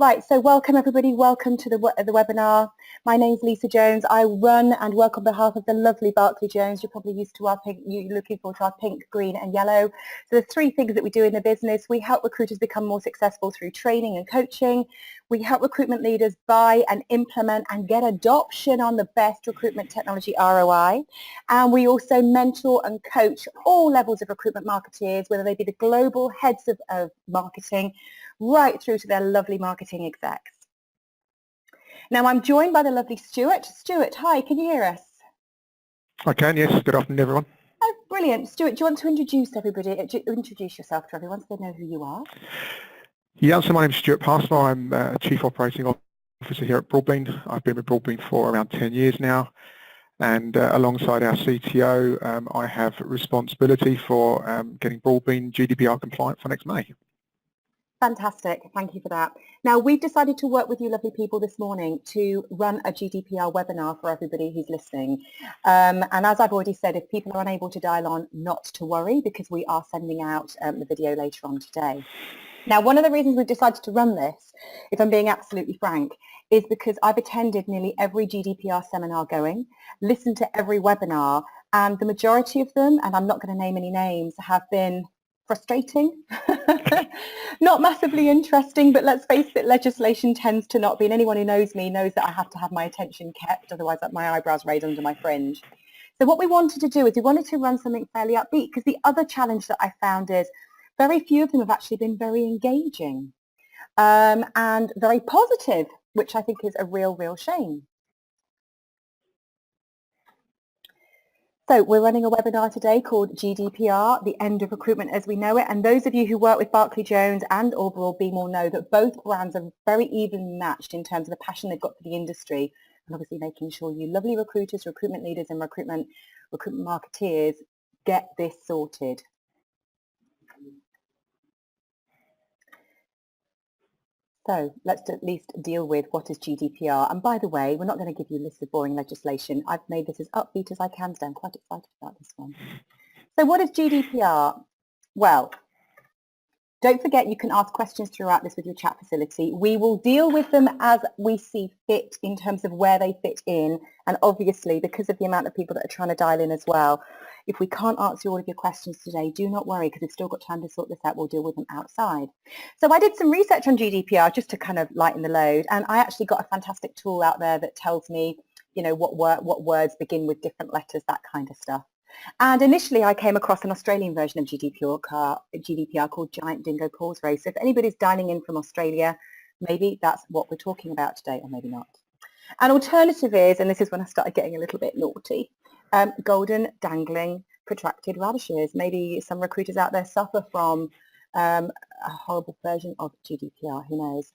Right, so welcome everybody, welcome to the webinar. My name's Lisa Jones. I run and work on behalf of the lovely Barclay Jones. You're probably used to our pink, you're looking forward to our pink, green and yellow. So there's three things that we do in the business. We help recruiters become more successful through training and coaching. We help recruitment leaders buy and implement and get adoption on the best recruitment technology ROI. And we also mentor and coach all levels of recruitment marketeers, whether they be the global heads of marketing, right through to their lovely marketing execs. Now I'm joined by the lovely Stuart. Stuart, hi, can you hear us? I can, yes. Good afternoon, everyone. Oh, brilliant. Stuart, do you want to introduce everybody, introduce yourself to everyone so they know who you are? Yeah, so my name's Stuart Parslow. I'm Chief Operating Officer here at Broadbean. I've been with Broadbean for around 10 years now. And alongside our CTO, I have responsibility for getting Broadbean GDPR compliant for next May. Fantastic. Thank you for that. Now, we've decided to work with you lovely people this morning to run a GDPR webinar for everybody who's listening. And as I've already said, if people are unable to dial on, not to worry, because we are sending out the video later on today. Now, one of the reasons we've decided to run this, if I'm being absolutely frank, is because I've attended nearly every GDPR seminar going, listened to every webinar, and the majority of them, and I'm not going to name any names, have been frustrating, not massively interesting, but let's face it, legislation tends to not be, and anyone who knows me knows that I have to have my attention kept, otherwise my eyebrows raise under my fringe. So what we wanted to do is we wanted to run something fairly upbeat, because the other challenge that I found is very few of them have actually been very engaging and very positive, which I think is a real shame. So we're running a webinar today called GDPR, the end of recruitment as we know it. And those of you who work with Barclay Jones and or Broadbean will know that both brands are very evenly matched in terms of the passion they've got for the industry, and obviously making sure you lovely recruiters, recruitment leaders and recruitment marketeers get this sorted. So let's at least deal with what is GDPR. And by the way, we're not going to give you a list of boring legislation. I've made this as upbeat as I can, so I'm quite excited about this one. So what is GDPR? Well, don't forget you can ask questions throughout this with your chat facility. We will deal with them as we see fit in terms of where they fit in. And obviously, because of the amount of people that are trying to dial in as well, if we can't answer all of your questions today, do not worry, because we've still got time to sort this out. We'll deal with them outside. So I did some research on GDPR just to kind of lighten the load. And I actually got a fantastic tool out there that tells me, you know, what words begin with different letters, that kind of stuff. And initially I came across an Australian version of GDPR called Giant Dingo Pause Race. So if anybody's dialing in from Australia, maybe that's what we're talking about today, or maybe not. An alternative is, and this is when I started getting a little bit naughty, golden dangling protracted radishes. Maybe some recruiters out there suffer from a horrible version of GDPR, who knows.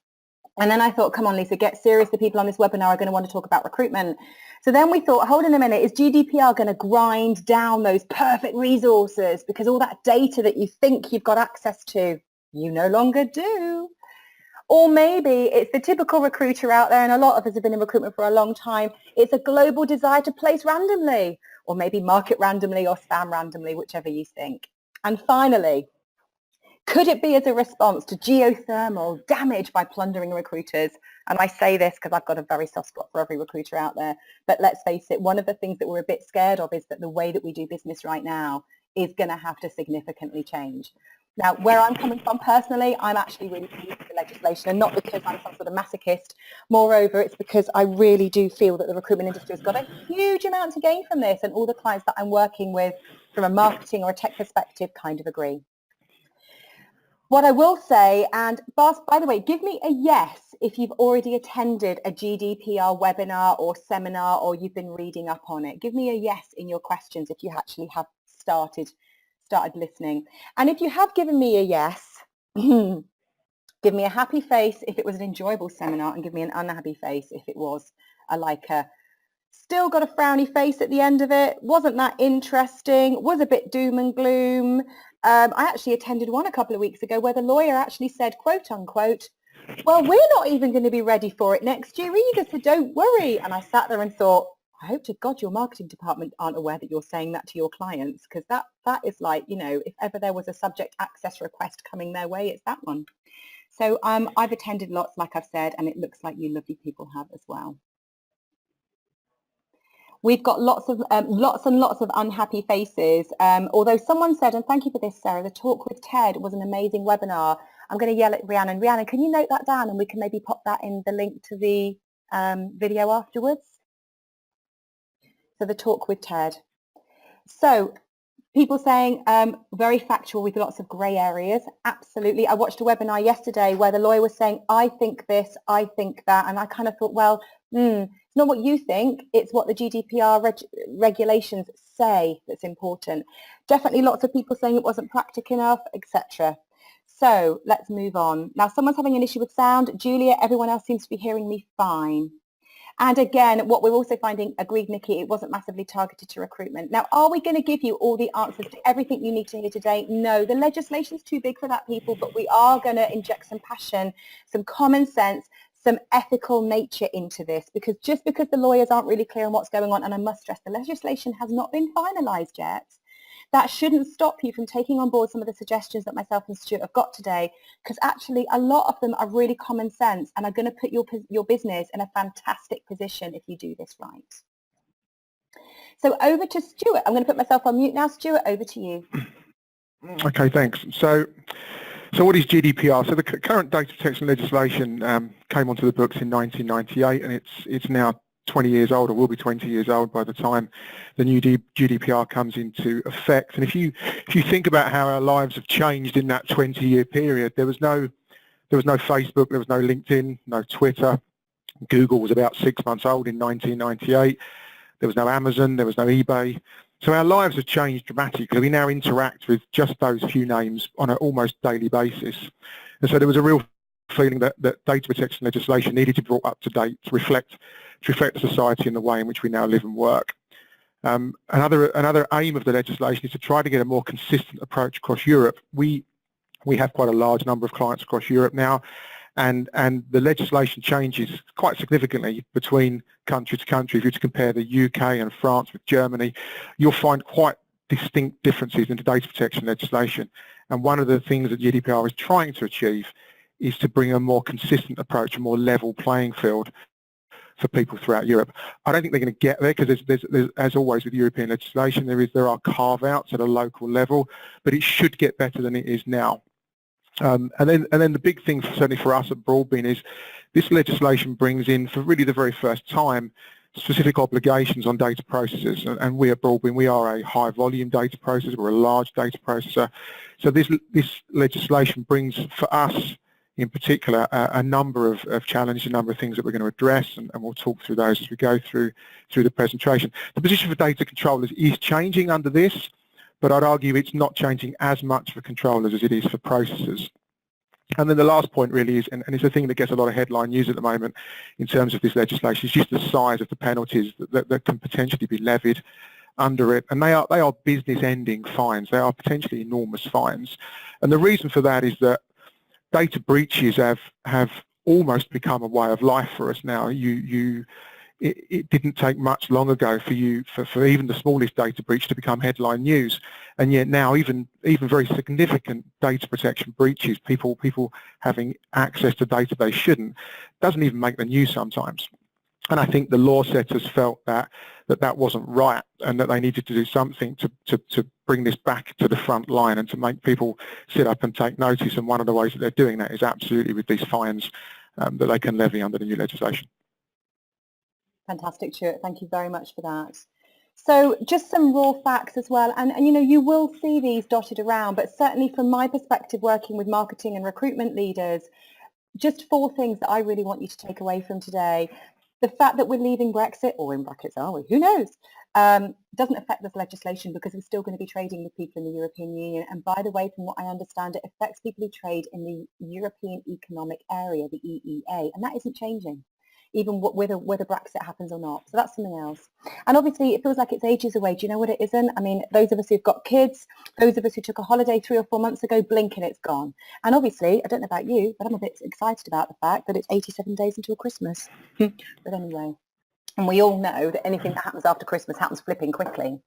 And then I thought, come on, Lisa, get serious. The people on this webinar are going to want to talk about recruitment. So then we thought, hold on a minute, is GDPR going to grind down those perfect resources? Because all that data that you think you've got access to, you no longer do. Or maybe it's the typical recruiter out there, and a lot of us have been in recruitment for a long time. It's a global desire to place randomly, or maybe market randomly or spam randomly, whichever you think. And finally, could it be as a response to geothermal damage by plundering recruiters? And I say this because I've got a very soft spot for every recruiter out there. But let's face it, one of the things that we're a bit scared of is that the way that we do business right now is going to have to significantly change. Now, where I'm coming from personally, I'm actually really pleased with the legislation, and not because I'm some sort of masochist. Moreover, it's because I really do feel that the recruitment industry has got a huge amount to gain from this, and all the clients that I'm working with from a marketing or a tech perspective kind of agree. What I will say, and by the way, give me a yes if you've already attended a GDPR webinar or seminar, or you've been reading up on it. Give me a yes in your questions if you actually have started listening. And if you have given me a yes, give me a happy face if it was an enjoyable seminar, and give me an unhappy face if it was still got a frowny face at the end of it, wasn't that interesting, was a bit doom and gloom. I actually attended one a couple of weeks ago where the lawyer actually said, quote unquote, well, we're not even going to be ready for it next year either, so don't worry. And I sat there and thought, I hope to God your marketing department aren't aware that you're saying that to your clients, because that is like, you know, if ever there was a subject access request coming their way, it's that one. So I've attended lots, like I've said, and it looks like you lovely people have as well. We've got lots and lots of unhappy faces. Although someone said, and thank you for this, Sarah, the talk with Ted was an amazing webinar. I'm going to yell at Rhiannon. Rhiannon, can you note that down and we can maybe pop that in the link to the video afterwards? So the talk with Ted. So people saying very factual with lots of grey areas. Absolutely. I watched a webinar yesterday where the lawyer was saying, I think this, I think that. And I kind of thought, well, it's not what you think, it's what the GDPR regulations say that's important. Definitely lots of people saying it wasn't practical enough, etc. So let's move on. Now someone's having an issue with sound. Julia, everyone else seems to be hearing me fine. And again, what we're also finding, agreed Nikki, it wasn't massively targeted to recruitment. Now, are we going to give you all the answers to everything you need to hear today? No, the legislation's too big for that, people, but we are going to inject some passion, some common sense, some ethical nature into this, because just because the lawyers aren't really clear on what's going on, and I must stress the legislation has not been finalised yet, that shouldn't stop you from taking on board some of the suggestions that myself and Stuart have got today, because actually a lot of them are really common sense and are going to put your business in a fantastic position if you do this right. So over to Stuart. I'm going to put myself on mute now. Stuart, over to you. Okay, thanks. So what is GDPR? So the current data protection legislation came onto the books in 1998, and it's now 20 years old, or will be 20 years old by the time the new GDPR comes into effect. And if you think about how our lives have changed in that 20-year period, there was no Facebook, there was no LinkedIn, no Twitter. Google was about 6 months old in 1998. There was no Amazon, there was no eBay. So our lives have changed dramatically. We now interact with just those few names on an almost daily basis. And so there was a real feeling that data protection legislation needed to be brought up to date to reflect the society and the way in which we now live and work. Another aim of the legislation is to try to get a more consistent approach across Europe. We have quite a large number of clients across Europe now, and the legislation changes quite significantly between country to country. If you compare the UK and France with Germany, you'll find quite distinct differences in the data protection legislation. And one of the things that GDPR is trying to achieve is to bring a more consistent approach, a more level playing field for people throughout Europe. I don't think they're going to get there because there's, as always with European legislation, there are carve-outs at a local level, but it should get better than it is now. And then the big thing, certainly for us at Broadbean, is this legislation brings in, for really the very first time, specific obligations on data processors. And we at Broadbean, we are a high-volume data processor. We're a large data processor. So this legislation brings, for us in particular, a number of challenges, a number of things that we're going to address, and we'll talk through those as we go through the presentation. The position for data controllers is changing under this, but I'd argue it's not changing as much for controllers as it is for processors. And then the last point really is, and it's a thing that gets a lot of headline news at the moment in terms of this legislation, is just the size of the penalties that can potentially be levied under it. And they are business-ending fines. They are potentially enormous fines. And the reason for that is that data breaches have almost become a way of life for us now. It didn't take much long ago for even the smallest data breach to become headline news, and yet now even very significant data protection breaches, people having access to data they shouldn't, doesn't even make the news sometimes. And I think the law setters felt that wasn't right, and that they needed to do something to bring this back to the front line and to make people sit up and take notice. And one of the ways that they're doing that is absolutely with these fines that they can levy under the new legislation. Fantastic, Stuart. Thank you very much for that. So just some raw facts as well, and you know, you will see these dotted around, but certainly from my perspective, working with marketing and recruitment leaders, just 4 things that I really want you to take away from today. The fact that we're leaving Brexit, or in brackets are we, who knows, doesn't affect this legislation because we're still going to be trading with people in the European Union. And by the way, from what I understand, it affects people who trade in the European Economic Area, the EEA, and that isn't changing, even whether Brexit happens or not. So that's something else. And obviously it feels like it's ages away. Do you know what it isn't? I mean, those of us who've got kids, those of us who took a holiday 3 or 4 months ago, blink and it's gone. And obviously, I don't know about you, but I'm a bit excited about the fact that it's 87 days until Christmas. But anyway, and we all know that anything that happens after Christmas happens flipping quickly.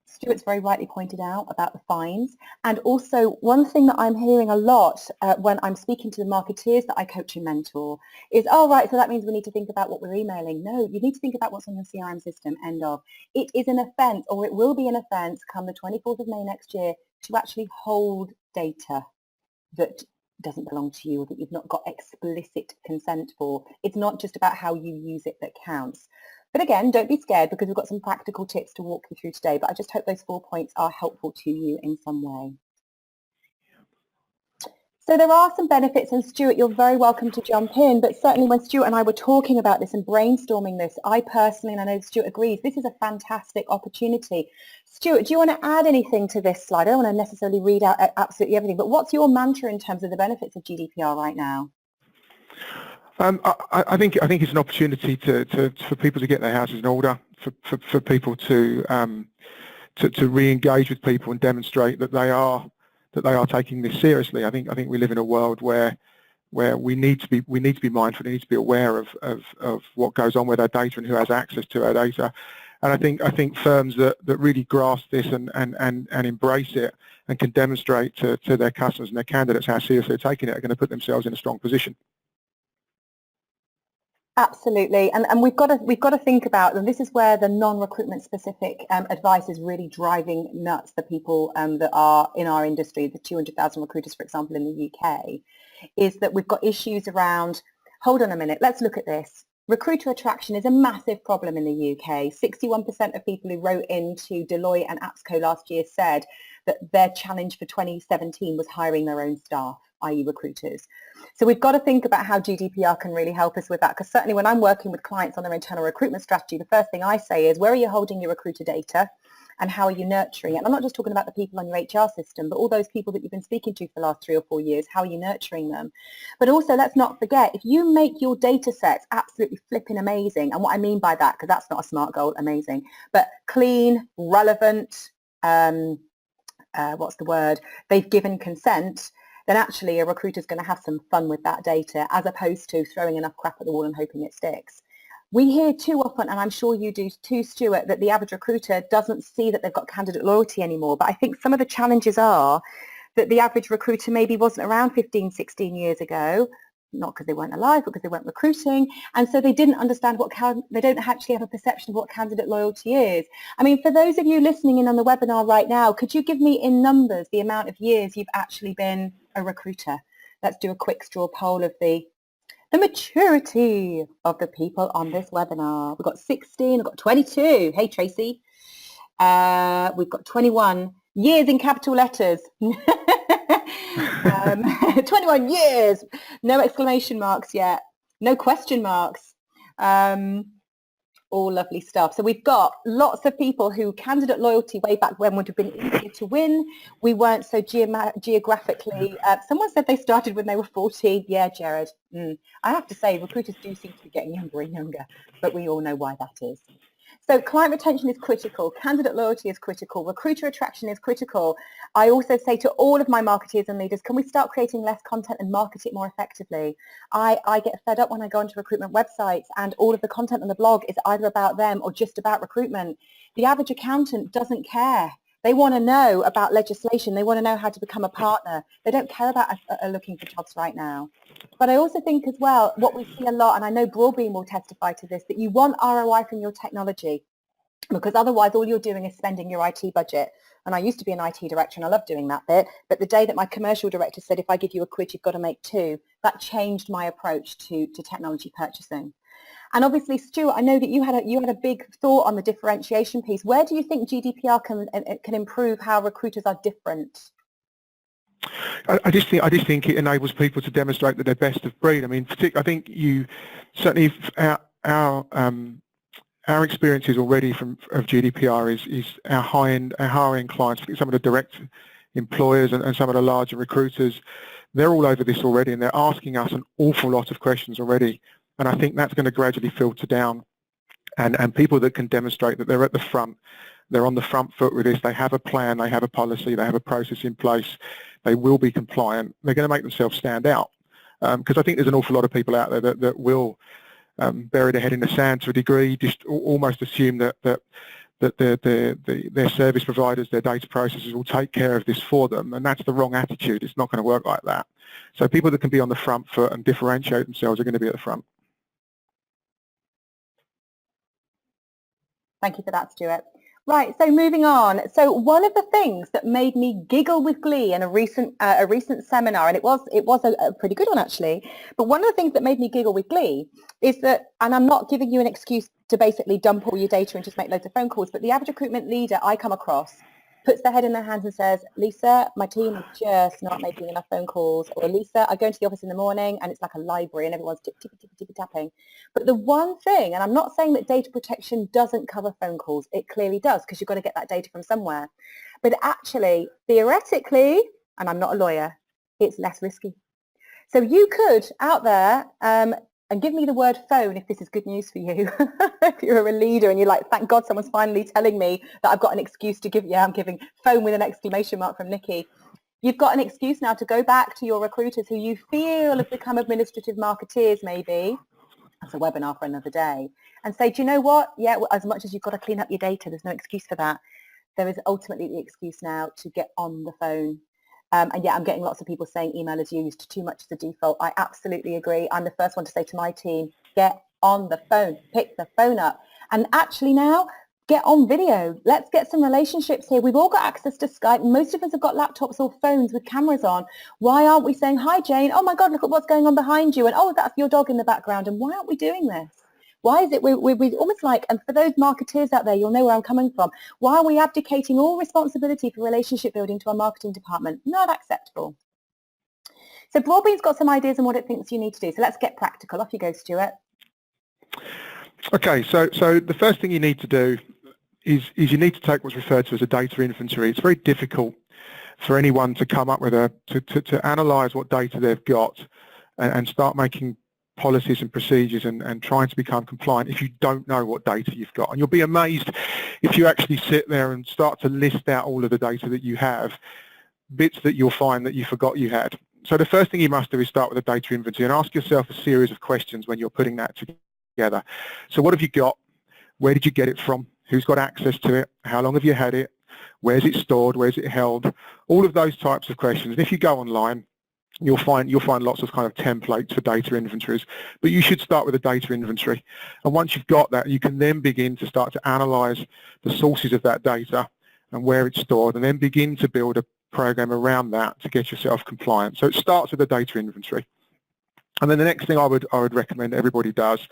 Stuart's very rightly pointed out about the fines. And also one thing that I'm hearing a lot when I'm speaking to the marketeers that I coach and mentor is, oh, right, so that means we need to think about what we're emailing. No, you need to think about what's on your CRM system, end of. It is an offence, or it will be an offence come the 24th of May next year, to actually hold data that doesn't belong to you or that you've not got explicit consent for. It's not just about how you use it that counts. But again, don't be scared, because we've got some practical tips to walk you through today, but I just hope those 4 points are helpful to you in some way. So there are some benefits, and Stuart, you're very welcome to jump in, but certainly when Stuart and I were talking about this and brainstorming this, I personally, and I know Stuart agrees, this is a fantastic opportunity. Stuart, do you want to add anything to this slide? I don't want to necessarily read out absolutely everything, but what's your mantra in terms of the benefits of GDPR right now? I think it's an opportunity for people to get their houses in order, for people to re-engage with people and demonstrate that they are taking this seriously. I think we live in a world where we need to be mindful, we need to be aware of what goes on with our data and who has access to our data. And I think firms that really grasp this and embrace it and can demonstrate to their customers and their candidates how seriously they're taking it are going to put themselves in a strong position. Absolutely, and we've got to think about, and this is where the non-recruitment specific advice is really driving nuts for people that are in our industry, the 200,000 recruiters, for example, in the UK, is that we've got issues around, hold on a minute, let's look at this. Recruiter attraction is a massive problem in the UK. 61% of people who wrote into Deloitte and APSCO last year said that their challenge for 2017 was hiring their own staff, i.e. recruiters. So we've got to think about how GDPR can really help us with that, because certainly when I'm working with clients on their internal recruitment strategy, the first thing I say is, where are you holding your recruiter data and how are you nurturing it? And I'm not just talking about the people on your HR system, but all those people that you've been speaking to for the last 3 or 4 years, how are you nurturing them? But also, let's not forget, if you make your data sets absolutely flipping amazing, and what I mean by that, because that's not a SMART goal, amazing, but clean, relevant, what's the word, they've given consent, then actually a recruiter's going to have some fun with that data, as opposed to throwing enough crap at the wall and hoping it sticks. We hear too often, and I'm sure you do too, Stuart, that the average recruiter doesn't see that they've got candidate loyalty anymore. But I think some of the challenges are that the average recruiter maybe wasn't around 15, 16 years ago, not because they weren't alive, but because they weren't recruiting. And so they didn't understand they don't actually have a perception of what candidate loyalty is. I mean, for those of you listening in on the webinar right now, could you give me in numbers the amount of years you've actually been a recruiter? Let's do a quick straw poll of the maturity of the people on this webinar. We've got 16, we've got 22. Hey, Tracy. We've got 21 years in capital letters. 21 years. No exclamation marks yet. No question marks. All lovely stuff. So we've got lots of people who candidate loyalty way back when would have been easier to win. We weren't so geographically. Someone said they started when they were 14. Yeah, Jared. I have to say, recruiters do seem to be getting younger and younger, but we all know why that is. So client retention is critical, candidate loyalty is critical, recruiter attraction is critical. I also say to all of my marketeers and leaders, can we start creating less content and market it more effectively? I get fed up when I go onto recruitment websites and all of the content on the blog is either about them or just about recruitment. The average accountant doesn't care. They want to know about legislation. They want to know how to become a partner. They don't care about looking for jobs right now. But I also think as well, what we see a lot, and I know Broadbean will testify to this, that you want ROI from your technology, because otherwise all you're doing is spending your IT budget. And I used to be an IT director and I love doing that bit. But the day that my commercial director said, if I give you a quid, you've got to make 2, that changed my approach to technology purchasing. And obviously, Stuart, I know that you had a big thought on the differentiation piece. Where do you think GDPR can improve how recruiters are different? I just think it enables people to demonstrate that they're best of breed. I mean, I think certainly our experiences already of GDPR is our high-end clients, some of the direct employers and some of the larger recruiters. They're all over this already, and they're asking us an awful lot of questions already. And I think that's going to gradually filter down, and people that can demonstrate that they're at the front, they're on the front foot with this, they have a plan, they have a policy, they have a process in place, they will be compliant, they're going to make themselves stand out. Because I think there's an awful lot of people out there that will bury their head in the sand to a degree, just almost assume that that their service providers, their data processors will take care of this for them, and that's the wrong attitude. It's not going to work like that. So people that can be on the front foot and differentiate themselves are going to be at the front. Thank you for that, Stuart. Right, so moving on. So one of the things that made me giggle with glee in a recent seminar, and it was a pretty good one actually, but one of the things that made me giggle with glee is that, and I'm not giving you an excuse to basically dump all your data and just make loads of phone calls, but the average recruitment leader I come across puts their head in their hands and says, Lisa, my team are just not making enough phone calls. Or Lisa, I go into the office in the morning and it's like a library and everyone's tippy tapping. But the one thing, and I'm not saying that data protection doesn't cover phone calls, it clearly does, because you've got to get that data from somewhere. But actually, theoretically, and I'm not a lawyer, it's less risky. So you could, out there, and give me the word phone if this is good news for you. If you're a leader and you're like, thank God someone's finally telling me that I've got an excuse to give. Yeah, I'm giving phone with an exclamation mark from Nikki. You've got an excuse now to go back to your recruiters who you feel have become administrative marketeers maybe. That's a webinar for another day. And say, do you know what? Yeah, well, as much as you've got to clean up your data, there's no excuse for that. There is ultimately the excuse now to get on the phone. And yeah, I'm getting lots of people saying email is used too much as a default. I absolutely agree. I'm the first one to say to my team, get on the phone, pick the phone up. And actually now, get on video. Let's get some relationships here. We've all got access to Skype. Most of us have got laptops or phones with cameras on. Why aren't we saying, hi, Jane? Oh, my God, look at what's going on behind you. And, oh, that's your dog in the background. And why aren't we doing this? Why is it we're almost like, and for those marketeers out there, you'll know where I'm coming from, why are we abdicating all responsibility for relationship building to our marketing department? Not acceptable. So Broadbean's got some ideas on what it thinks you need to do. So let's get practical. Off you go, Stuart. Okay, so the first thing you need to do is you need to take what's referred to as a data inventory. It's very difficult for anyone to come up with to analyse what data they've got and start making policies and procedures and trying to become compliant if you don't know what data you've got. And you'll be amazed if you actually sit there and start to list out all of the data that you have, bits that you'll find that you forgot you had. So the first thing you must do is start with a data inventory and ask yourself a series of questions when you're putting that together. So what have you got? Where did you get it from? Who's got access to it? How long have you had it? Where's it stored? Where's it held? All of those types of questions. And if you go online, you'll find lots of kind of templates for data inventories, but you should start with a data inventory. And once you've got that, you can then begin to start to analyze the sources of that data and where it's stored, and then begin to build a program around that to get yourself compliant. So it starts with a data inventory. And then the next thing I would recommend everybody does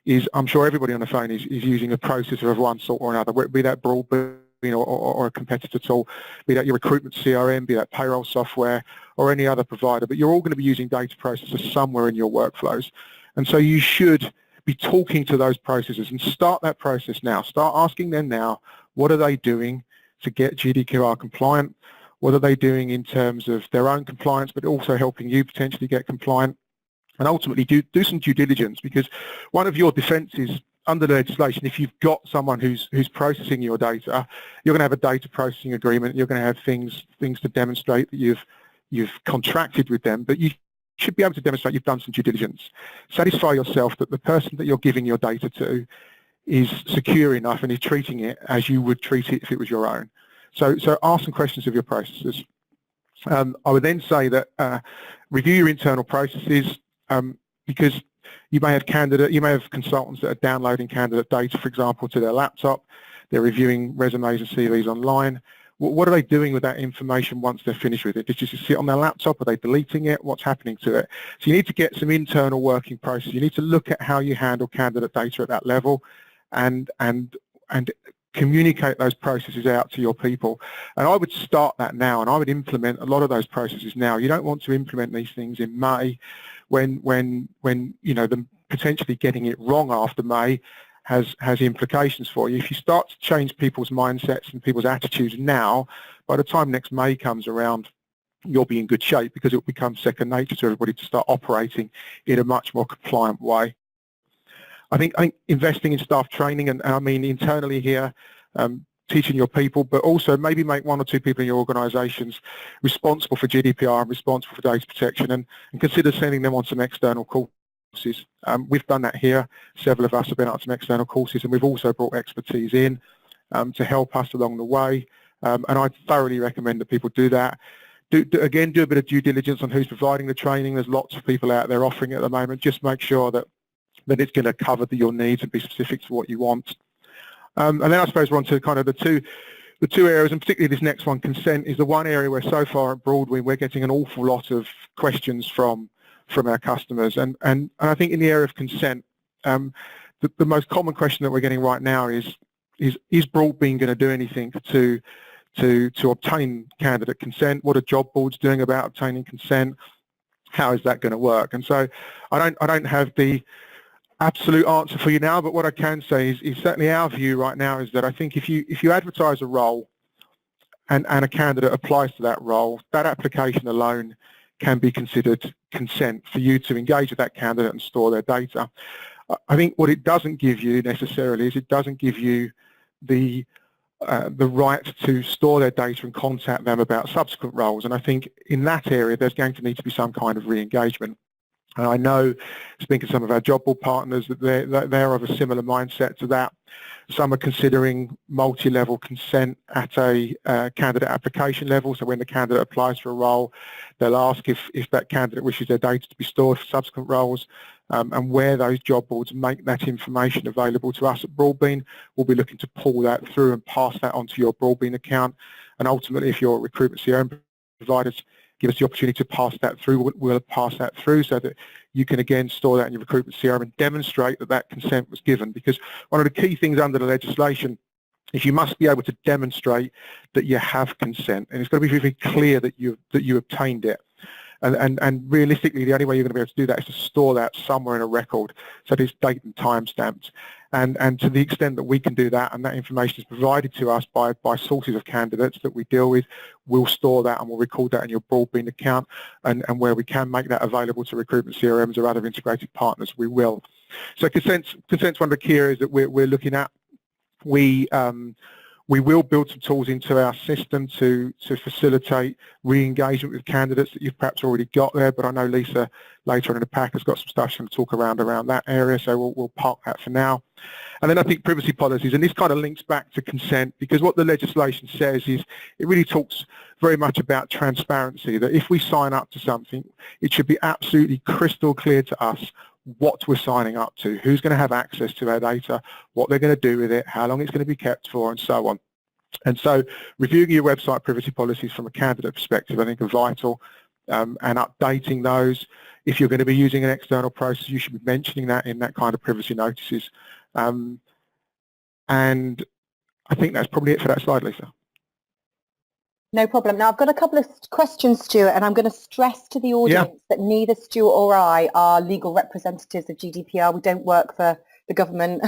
is, I'm sure everybody on the phone is using a processor of one sort or another, be that Broadbean or a competitor tool, be that your recruitment CRM, be that payroll software or any other provider, but you're all going to be using data processors somewhere in your workflows. And so you should be talking to those processors and start that process now. Start asking them now, what are they doing to get GDPR compliant? What are they doing in terms of their own compliance, but also helping you potentially get compliant? And ultimately do some due diligence, because one of your defences under the legislation, if you've got someone who's processing your data, you're going to have a data processing agreement. You're going to have things to demonstrate that you've contracted with them, but you should be able to demonstrate you've done some due diligence. Satisfy yourself that the person that you're giving your data to is secure enough and is treating it as you would treat it if it was your own. So ask some questions of your processors. I would then say that review your internal processes, because you may have consultants that are downloading candidate data, for example, to their laptop. They're reviewing resumes and CVs online. What are they doing with that information once they're finished with it? Does it just sit on their laptop? Are they deleting it? What's happening to it? So you need to get some internal working process. You need to look at how you handle candidate data at that level and communicate those processes out to your people. And I would start that now, and I would implement a lot of those processes now. You don't want to implement these things in May when you know them potentially getting it wrong after May has implications for you. If you start to change people's mindsets and people's attitudes now, by the time next May comes around, you'll be in good shape, because it will become second nature to everybody to start operating in a much more compliant way. I think investing in staff training, and I mean internally here, teaching your people, but also maybe make one or two people in your organisations responsible for GDPR and responsible for data protection, and consider sending them on some external courses. We've done that here. Several of us have been on some external courses, and we've also brought expertise in. to help us along the way, and I thoroughly recommend that people do that. Again, do a bit of due diligence on who's providing the training. There's lots of people out there offering it at the moment. Just make sure that it's going to cover your needs and be specific to what you want. And then I suppose we're on to kind of the two areas, and particularly this next one, consent, is the one area where so far at Broadbean we're getting an awful lot of questions from our customers. And I think in the area of consent, the most common question that we're getting right now is Broadbean going to do anything to obtain candidate consent? What are job boards doing about obtaining consent? How is that going to work? And so I don't have the absolute answer for you now, but what I can say is certainly our view right now is that I think if you advertise a role and a candidate applies to that role, that application alone can be considered consent for you to engage with that candidate and store their data. I think what it doesn't give you necessarily is it doesn't give you the right to store their data and contact them about subsequent roles. And I think in that area there's going to need to be some kind of re-engagement. And I know, speaking to some of our job board partners, that they're of a similar mindset to that. Some are considering multi-level consent at a candidate application level. So when the candidate applies for a role, they'll ask if that candidate wishes their data to be stored for subsequent roles, and where those job boards make that information available to us at Broadbean, we'll be looking to pull that through and pass that onto your Broadbean account. And ultimately, if your recruitment CRM providers give us the opportunity to pass that through, we'll pass that through so that you can again store that in your recruitment CRM and demonstrate that consent was given. Because one of the key things under the legislation is you must be able to demonstrate that you have consent, and it's got to be very clear that you obtained it. And realistically, the only way you're going to be able to do that is to store that somewhere in a record, so that it's date and time stamped. And to the extent that we can do that, and that information is provided to us by sources of candidates that we deal with, we'll store that and we'll record that in your Broadbean account. And where we can make that available to recruitment CRMs or other integrated partners, we will. So consent's one of the key areas that we're looking at. We will build some tools into our system to facilitate re-engagement with candidates that you've perhaps already got there, but I know Lisa later on in the pack has got some stuff she's going to talk around that area, so we'll park that for now. And then I think privacy policies, and this kind of links back to consent, because what the legislation says is it really talks very much about transparency, that if we sign up to something, it should be absolutely crystal clear to us what we're signing up to, who's going to have access to our data, what they're going to do with it, how long it's going to be kept for, and so on. And so reviewing your website privacy policies from a candidate perspective, I think, are vital, and updating those. If you're going to be using an external process, you should be mentioning that in that kind of privacy notices. And I think that's probably it for that slide, Lisa. No problem. Now, I've got a couple of questions, Stuart, and I'm going to stress to the audience that neither Stuart or I are legal representatives of GDPR. We don't work for the government.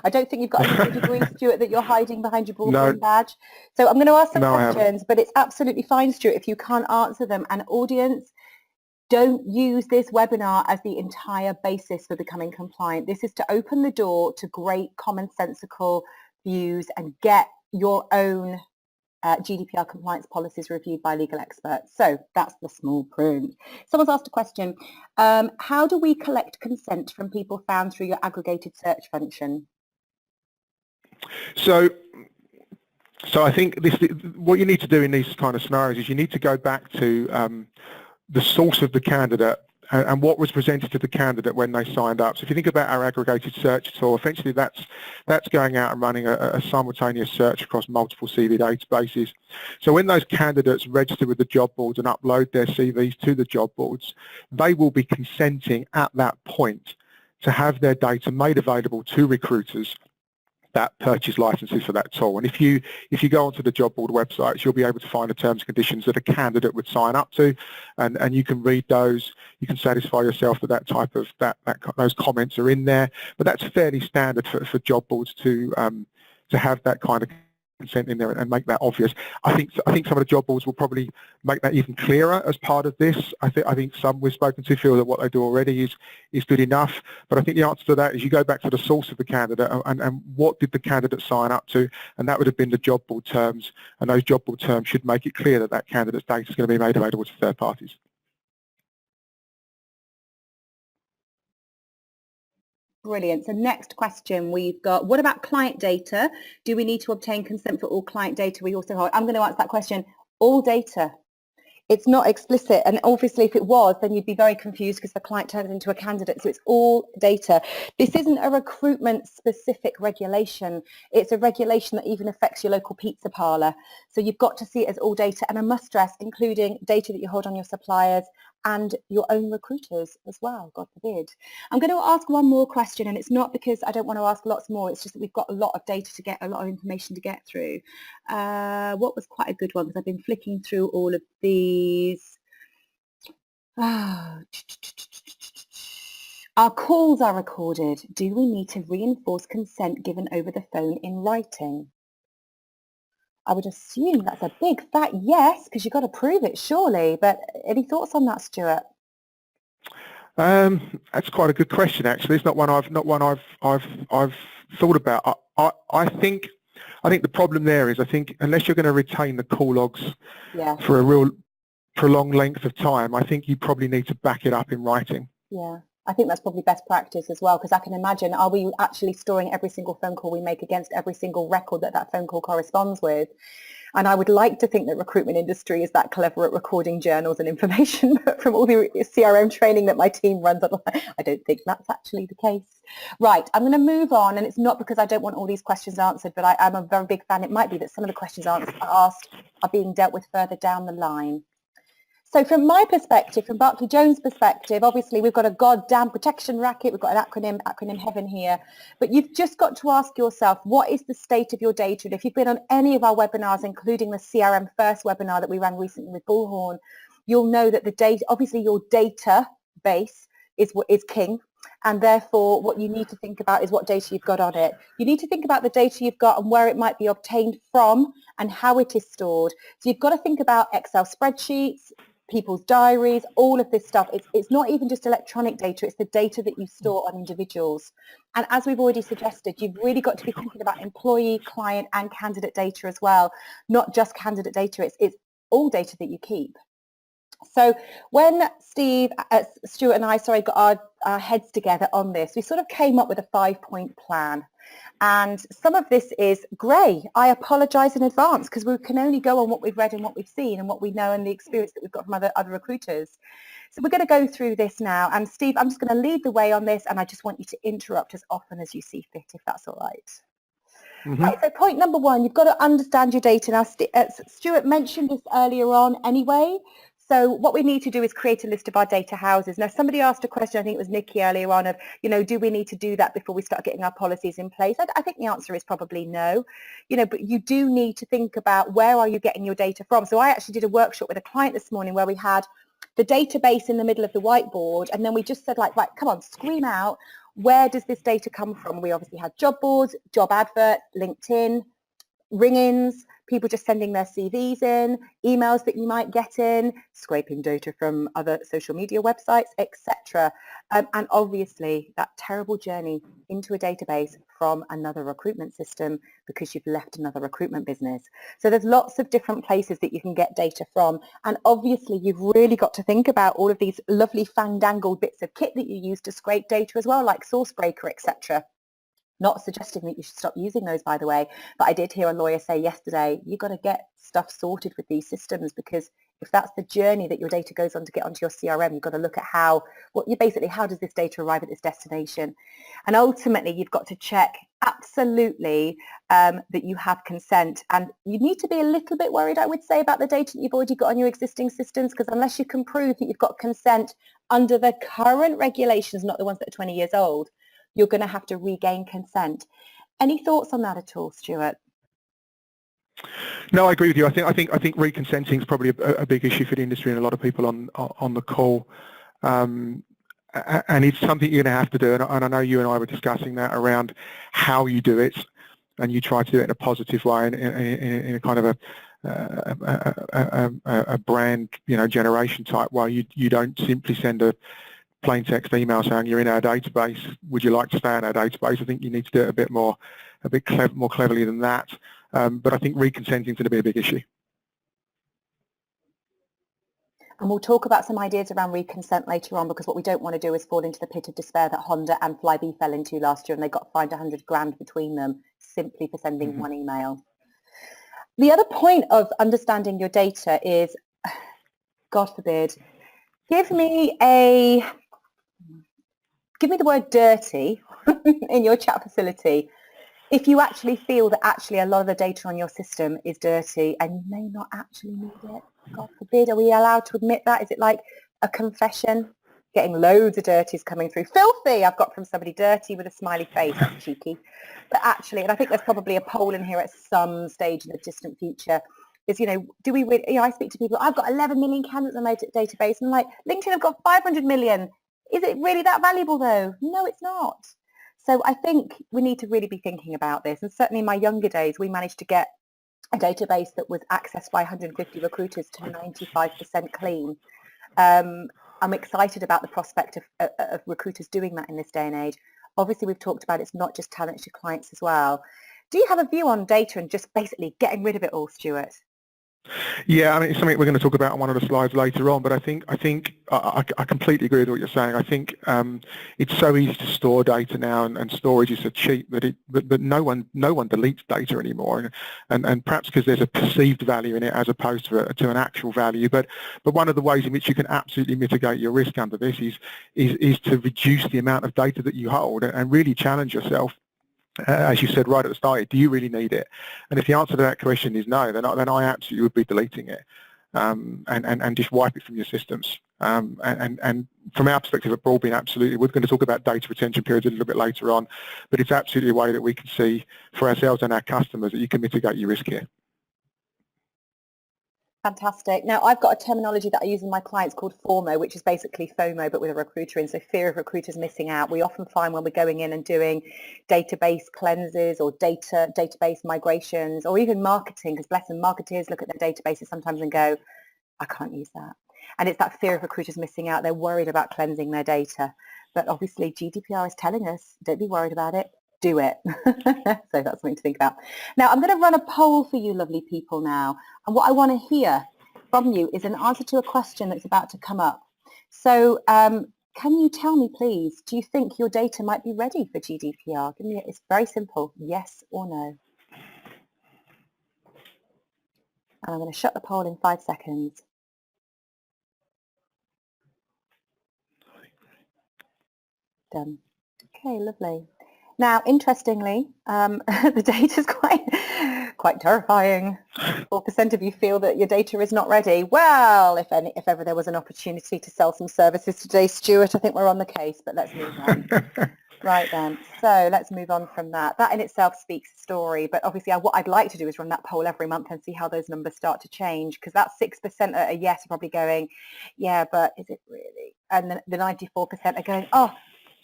I don't think you've got a legal degree, Stuart, that you're hiding behind your Broadbean badge. So I'm going to ask some questions, but it's absolutely fine, Stuart, if you can't answer them. And audience, don't use this webinar as the entire basis for becoming compliant. This is to open the door to great commonsensical views and get your own GDPR compliance policies reviewed by legal experts. So that's the small print. Someone's asked a question. How do we collect consent from people found through your aggregated search function? So I think what you need to do in these kind of scenarios is you need to go back to the source of the candidate and what was presented to the candidate when they signed up. So if you think about our aggregated search tool, essentially that's going out and running a simultaneous search across multiple CV databases. So when those candidates register with the job boards and upload their CVs to the job boards, they will be consenting at that point to have their data made available to recruiters that purchase licenses for that tool. And if you go onto the job board websites, you'll be able to find the terms and conditions that a candidate would sign up to, and you can read those. You can satisfy yourself that those comments are in there. But that's fairly standard for job boards to have that kind of consent in there and make that obvious. I think some of the job boards will probably make that even clearer as part of this. I think some we've spoken to feel that what they do already is good enough, but I think the answer to that is you go back to the source of the candidate and what did the candidate sign up to, and that would have been the job board terms, and those job board terms should make it clear that that candidate's data is going to be made available to third parties. Brilliant. So next question we've got, what about client data? Do we need to obtain consent for all client data we also hold? I'm going to answer that question. All data. It's not explicit, and obviously if it was, then you'd be very confused because the client turns into a candidate. So it's all data. This isn't a recruitment specific regulation. It's a regulation that even affects your local pizza parlour. So you've got to see it as all data, and I must stress, including data that you hold on your suppliers and your own recruiters as well, God forbid. I'm going to ask one more question, and it's not because I don't want to ask lots more, it's just that we've got a lot of data to get, a lot of information to get through. What was quite a good one, because I've been flicking through all of these. Our calls are recorded. Do we need to reinforce consent given over the phone in writing? I would assume that's a big fat yes, because you've got to prove it, surely. But any thoughts on that, Stuart? That's quite a good question, actually. It's not one I've thought about. I think the problem there is, I think unless you're going to retain the call logs for a real prolonged length of time, I think you probably need to back it up in writing. Yeah. I think that's probably best practice as well, because I can imagine, are we actually storing every single phone call we make against every single record that that phone call corresponds with? And I would like to think that recruitment industry is that clever at recording journals and information, but from all the CRM training that my team runs, I don't think that's actually the case. Right, I'm going to move on, and it's not because I don't want all these questions answered, but I'm a very big fan. It might be that some of the questions asked are being dealt with further down the line. So from my perspective, from Barclay Jones' perspective, obviously we've got a goddamn protection racket. We've got an acronym heaven here. But you've just got to ask yourself, what is the state of your data? And if you've been on any of our webinars, including the CRM First webinar that we ran recently with Bullhorn, you'll know that the data, obviously your database is king. And therefore, what you need to think about is what data you've got on it. You need to think about the data you've got and where it might be obtained from and how it is stored. So you've got to think about Excel spreadsheets, people's diaries, all of this stuff. It's not even just electronic data, it's the data that you store on individuals. And as we've already suggested, you've really got to be thinking about employee, client and candidate data as well, not just candidate data, it's all data that you keep. So when Stuart and I got our heads together on this, we sort of came up with a 5-point plan. And some of this is grey. I apologise in advance because we can only go on what we've read and what we've seen and what we know and the experience that we've got from other recruiters. So we're going to go through this now. And Steve, I'm just going to lead the way on this, and I just want you to interrupt as often as you see fit, if that's all right. Mm-hmm. Right, so point number one, you've got to understand your data. Now, Stuart mentioned this earlier on anyway. So what we need to do is create a list of our data houses. Now, somebody asked a question, I think it was Nikki earlier on, of, do we need to do that before we start getting our policies in place? I think the answer is probably no. But you do need to think about where are you getting your data from. So I actually did a workshop with a client this morning where we had the database in the middle of the whiteboard, and then we just said, like, right, come on, scream out, where does this data come from? We obviously had job boards, job adverts, LinkedIn, ring-ins, people just sending their CVs in, emails that you might get in, scraping data from other social media websites, etc. And obviously that terrible journey into a database from another recruitment system because you've left another recruitment business. So there's lots of different places that you can get data from. And obviously you've really got to think about all of these lovely fandangled bits of kit that you use to scrape data as well, like Sourcebreaker, etc. Not suggesting that you should stop using those, by the way, but I did hear a lawyer say yesterday, you've got to get stuff sorted with these systems, because if that's the journey that your data goes on to get onto your CRM, you've got to look at how does this data arrive at this destination? And ultimately, you've got to check absolutely that you have consent. And you need to be a little bit worried, I would say, about the data that you've already got on your existing systems, because unless you can prove that you've got consent under the current regulations, not the ones that are 20 years old, you're going to have to regain consent. Any thoughts on that at all, Stuart? No, I agree with you. I think reconsenting is probably a big issue for the industry and a lot of people on the call, and it's something you're going to have to do. And I know you and I were discussing that around how you do it, and you try to do it in a positive way, in a kind of a brand generation type way. You don't simply send a plain text email saying you're in our database, would you like to stay in our database? I think you need to do it a bit more cleverly than that. But I think reconsenting is going to be a big issue. And we'll talk about some ideas around reconsent later on, because what we don't want to do is fall into the pit of despair that Honda and Flybe fell into last year, and they got fined 100 grand between them simply for sending one email. The other point of understanding your data is, God forbid, give me the word dirty in your chat facility if you actually feel that actually a lot of the data on your system is dirty and you may not actually need it. God forbid, are we allowed to admit that? Is it like a confession? Getting loads of dirties coming through. Filthy, I've got from somebody. Dirty with a smiley face, that's cheeky. But actually, and I think there's probably a poll in here at some stage in the distant future, is, do we really, I speak to people, I've got 11 million candidates on my database, and like, LinkedIn have got 500 million. Is it really that valuable though? No, it's not. So I think we need to really be thinking about this. And certainly in my younger days, we managed to get a database that was accessed by 150 recruiters to 95% clean. I'm excited about the prospect of recruiters doing that in this day and age. Obviously, we've talked about it's not just talent, it's your clients as well. Do you have a view on data and just basically getting rid of it all, Stuart? Yeah, I mean, it's something we're going to talk about on one of the slides later on, but I think I completely agree with what you're saying. I think it's so easy to store data now, and storage is so cheap that no one deletes data anymore, and perhaps because there's a perceived value in it as opposed to an actual value. But one of the ways in which you can absolutely mitigate your risk under this is to reduce the amount of data that you hold and really challenge yourself. As you said right at the start, do you really need it? And if the answer to that question is no, then I absolutely would be deleting it and just wipe it from your systems. And from our perspective at Broadbean, absolutely, we're going to talk about data retention periods a little bit later on, but it's absolutely a way that we can see for ourselves and our customers that you can mitigate your risk here. Fantastic. Now, I've got a terminology that I use with my clients called FOMO, which is basically FOMO, but with a recruiter in, so fear of recruiters missing out. We often find when we're going in and doing database cleanses or database migrations, or even marketing, because bless them, marketers look at their databases sometimes and go, I can't use that. And it's that fear of recruiters missing out. They're worried about cleansing their data. But obviously, GDPR is telling us, don't be worried about it. Do it. So that's something to think about. Now, I'm going to run a poll for you lovely people now. And what I want to hear from you is an answer to a question that's about to come up. So can you tell me, please, do you think your data might be ready for GDPR? It's very simple, yes or no. And I'm going to shut the poll in 5 seconds. Done. Okay, lovely. Now, interestingly, the data is quite terrifying. 4% of you feel that your data is not ready. Well, if ever there was an opportunity to sell some services today, Stuart, I think we're on the case, but let's move on. Right then, so let's move on from that. That in itself speaks a story, but obviously what I'd like to do is run that poll every month and see how those numbers start to change, because that 6% are yes are probably going, yeah, but is it really? And then the 94% are going, oh,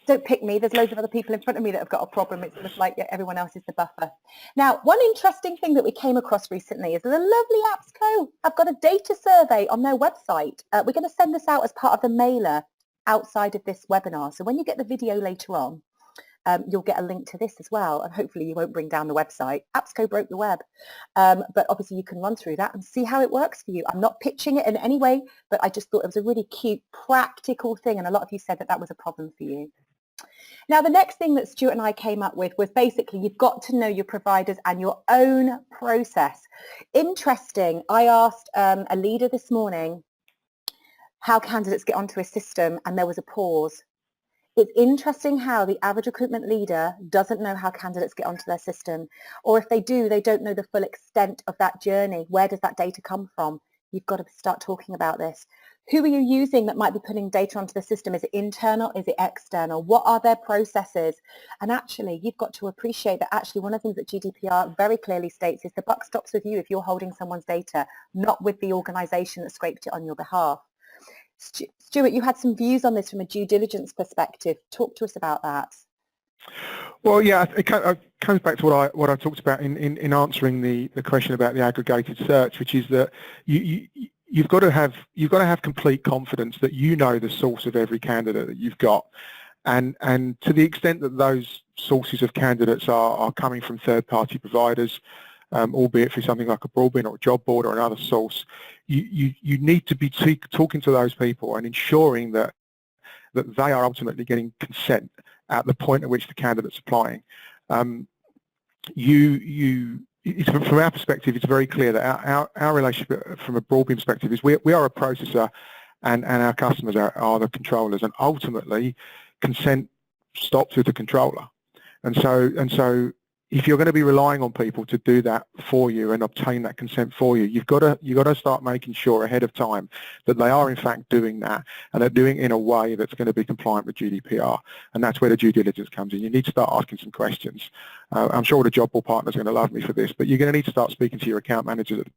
don't pick me, there's loads of other people in front of me that have got a problem. It's just like everyone else is the buffer. Now, one interesting thing that we came across recently is the lovely AppsCo. I've got a data survey on their website. We're going to send this out as part of the mailer outside of this webinar. So when you get the video later on, you'll get a link to this as well, and hopefully you won't bring down the website. AppsCo broke the web, but obviously you can run through that and see how it works for you. I'm not pitching it in any way, but I just thought it was a really cute, practical thing, and a lot of you said that was a problem for you. Now, the next thing that Stuart and I came up with was basically you've got to know your providers and your own process. Interesting, I asked a leader this morning how candidates get onto a system, and there was a pause. It's interesting how the average recruitment leader doesn't know how candidates get onto their system, or if they do, they don't know the full extent of that journey. Where does that data come from? You've got to start talking about this. Who are you using that might be putting data onto the system? Is it internal? Is it external? What are their processes? And actually, you've got to appreciate that actually one of the things that GDPR very clearly states is the buck stops with you if you're holding someone's data, not with the organisation that scraped it on your behalf. Stuart, you had some views on this from a due diligence perspective. Talk to us about that. Well, yeah, it comes back to what I talked about in answering the question about the aggregated search, which is that you've got to have complete confidence that you know the source of every candidate that you've got, and to the extent that those sources of candidates are coming from third-party providers, albeit through something like a Broadbean or a job board or another source, you need to be talking to those people and ensuring that they are ultimately getting consent at the point at which the candidate's applying. From our perspective, it's very clear that our relationship from a Broadbean perspective is we are a processor, and our customers are the controllers, and ultimately consent stops with the controller. And so if you're going to be relying on people to do that for you and obtain that consent for you, you've got to start making sure ahead of time that they are in fact doing that, and they're doing it in a way that's going to be compliant with GDPR. And that's where the due diligence comes in. You need to start asking some questions. I'm sure all the job board partners are going to love me for this, but you're going to need to start speaking to your account managers at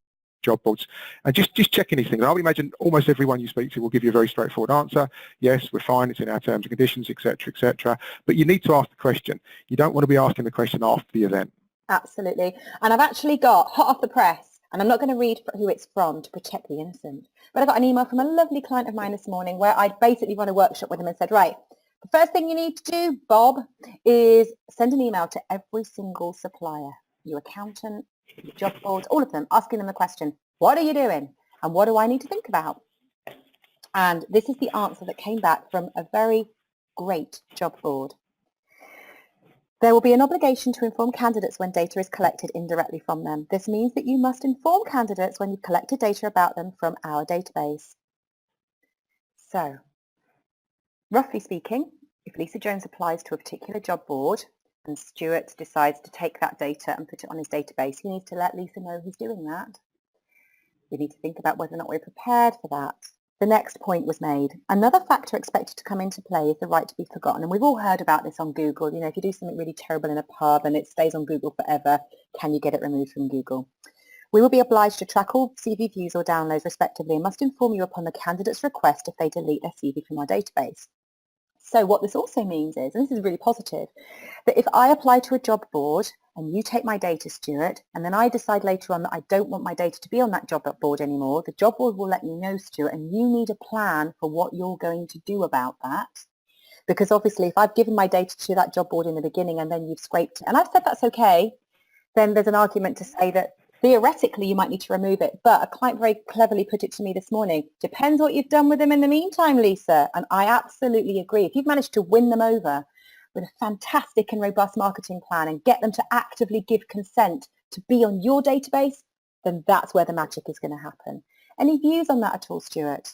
job boards and just check anything. And I would imagine almost everyone you speak to will give you a very straightforward answer. Yes, we're fine, it's in our terms and conditions, etc., etc. But you need to ask the question. You don't want to be asking the question after the event. Absolutely. And I've actually got, hot off the press, and I'm not going to read who it's from to protect the innocent, but I got an email from a lovely client of mine this morning where I'd basically run a workshop with them and said, right, the first thing you need to do, Bob, is send an email to every single supplier, your accountant, your job boards, all of them, asking them the question, what are you doing? And what do I need to think about? And this is the answer that came back from a very great job board. There will be an obligation to inform candidates when data is collected indirectly from them. This means that you must inform candidates when you've collected data about them from our database. So, roughly speaking, if Lisa Jones applies to a particular job board and Stuart decides to take that data and put it on his database, he needs to let Lisa know he's doing that. We need to think about whether or not we're prepared for that. The next point was made. Another factor expected to come into play is the right to be forgotten. And we've all heard about this on Google. You know, if you do something really terrible in a pub and it stays on Google forever, can you get it removed from Google? We will be obliged to track all CV views or downloads respectively and must inform you upon the candidate's request if they delete their CV from our database. So what this also means is, and this is really positive, that if I apply to a job board and you take my data, Stuart, and then I decide later on that I don't want my data to be on that job board anymore, the job board will let you know, Stuart, and you need a plan for what you're going to do about that. Because obviously if I've given my data to that job board in the beginning and then you've scraped it, and I've said that's okay, then there's an argument to say that theoretically you might need to remove it. But a client very cleverly put it to me this morning, depends what you've done with them in the meantime, Lisa. And I absolutely agree. If you've managed to win them over with a fantastic and robust marketing plan and get them to actively give consent to be on your database, then that's where the magic is going to happen. Any views on that at all, Stuart?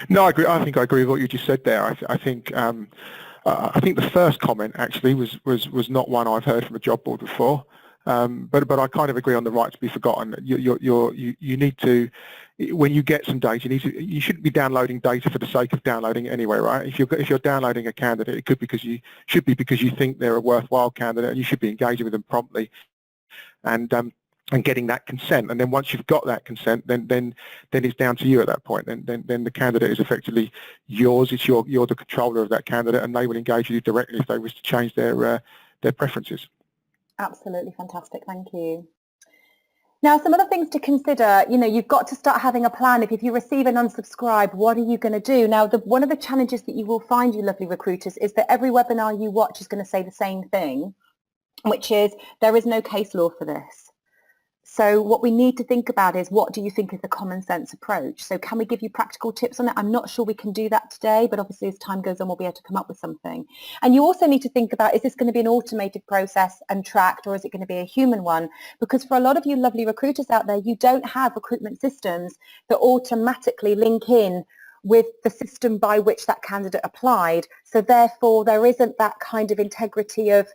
No, I agree. I think I agree with what you just said there. I think the first comment actually was not one I've heard from a job board before. But I kind of agree on the right to be forgotten. You need to, when you get some data, you shouldn't be downloading data for the sake of downloading it anyway, right? If you're downloading a candidate, it should be because you think they're a worthwhile candidate, and you should be engaging with them promptly, and getting that consent. And then once you've got that consent, then it's down to you at that point. Then the candidate is effectively yours. You're the controller of that candidate, and they will engage with you directly if they wish to change their preferences. Absolutely fantastic. Thank you. Now, some other things to consider, you know, you've got to start having a plan. If you receive an unsubscribe, what are you going to do? Now, one of the challenges that you will find, you lovely recruiters, is that every webinar you watch is going to say the same thing, which is there is no case law for this. So what we need to think about is, what do you think is the common sense approach? So can we give you practical tips on it? I'm not sure we can do that today, but obviously as time goes on, we'll be able to come up with something. And you also need to think about, is this going to be an automated process and tracked, or is it going to be a human one? Because for a lot of you lovely recruiters out there, you don't have recruitment systems that automatically link in with the system by which that candidate applied. So therefore, there isn't that kind of integrity of,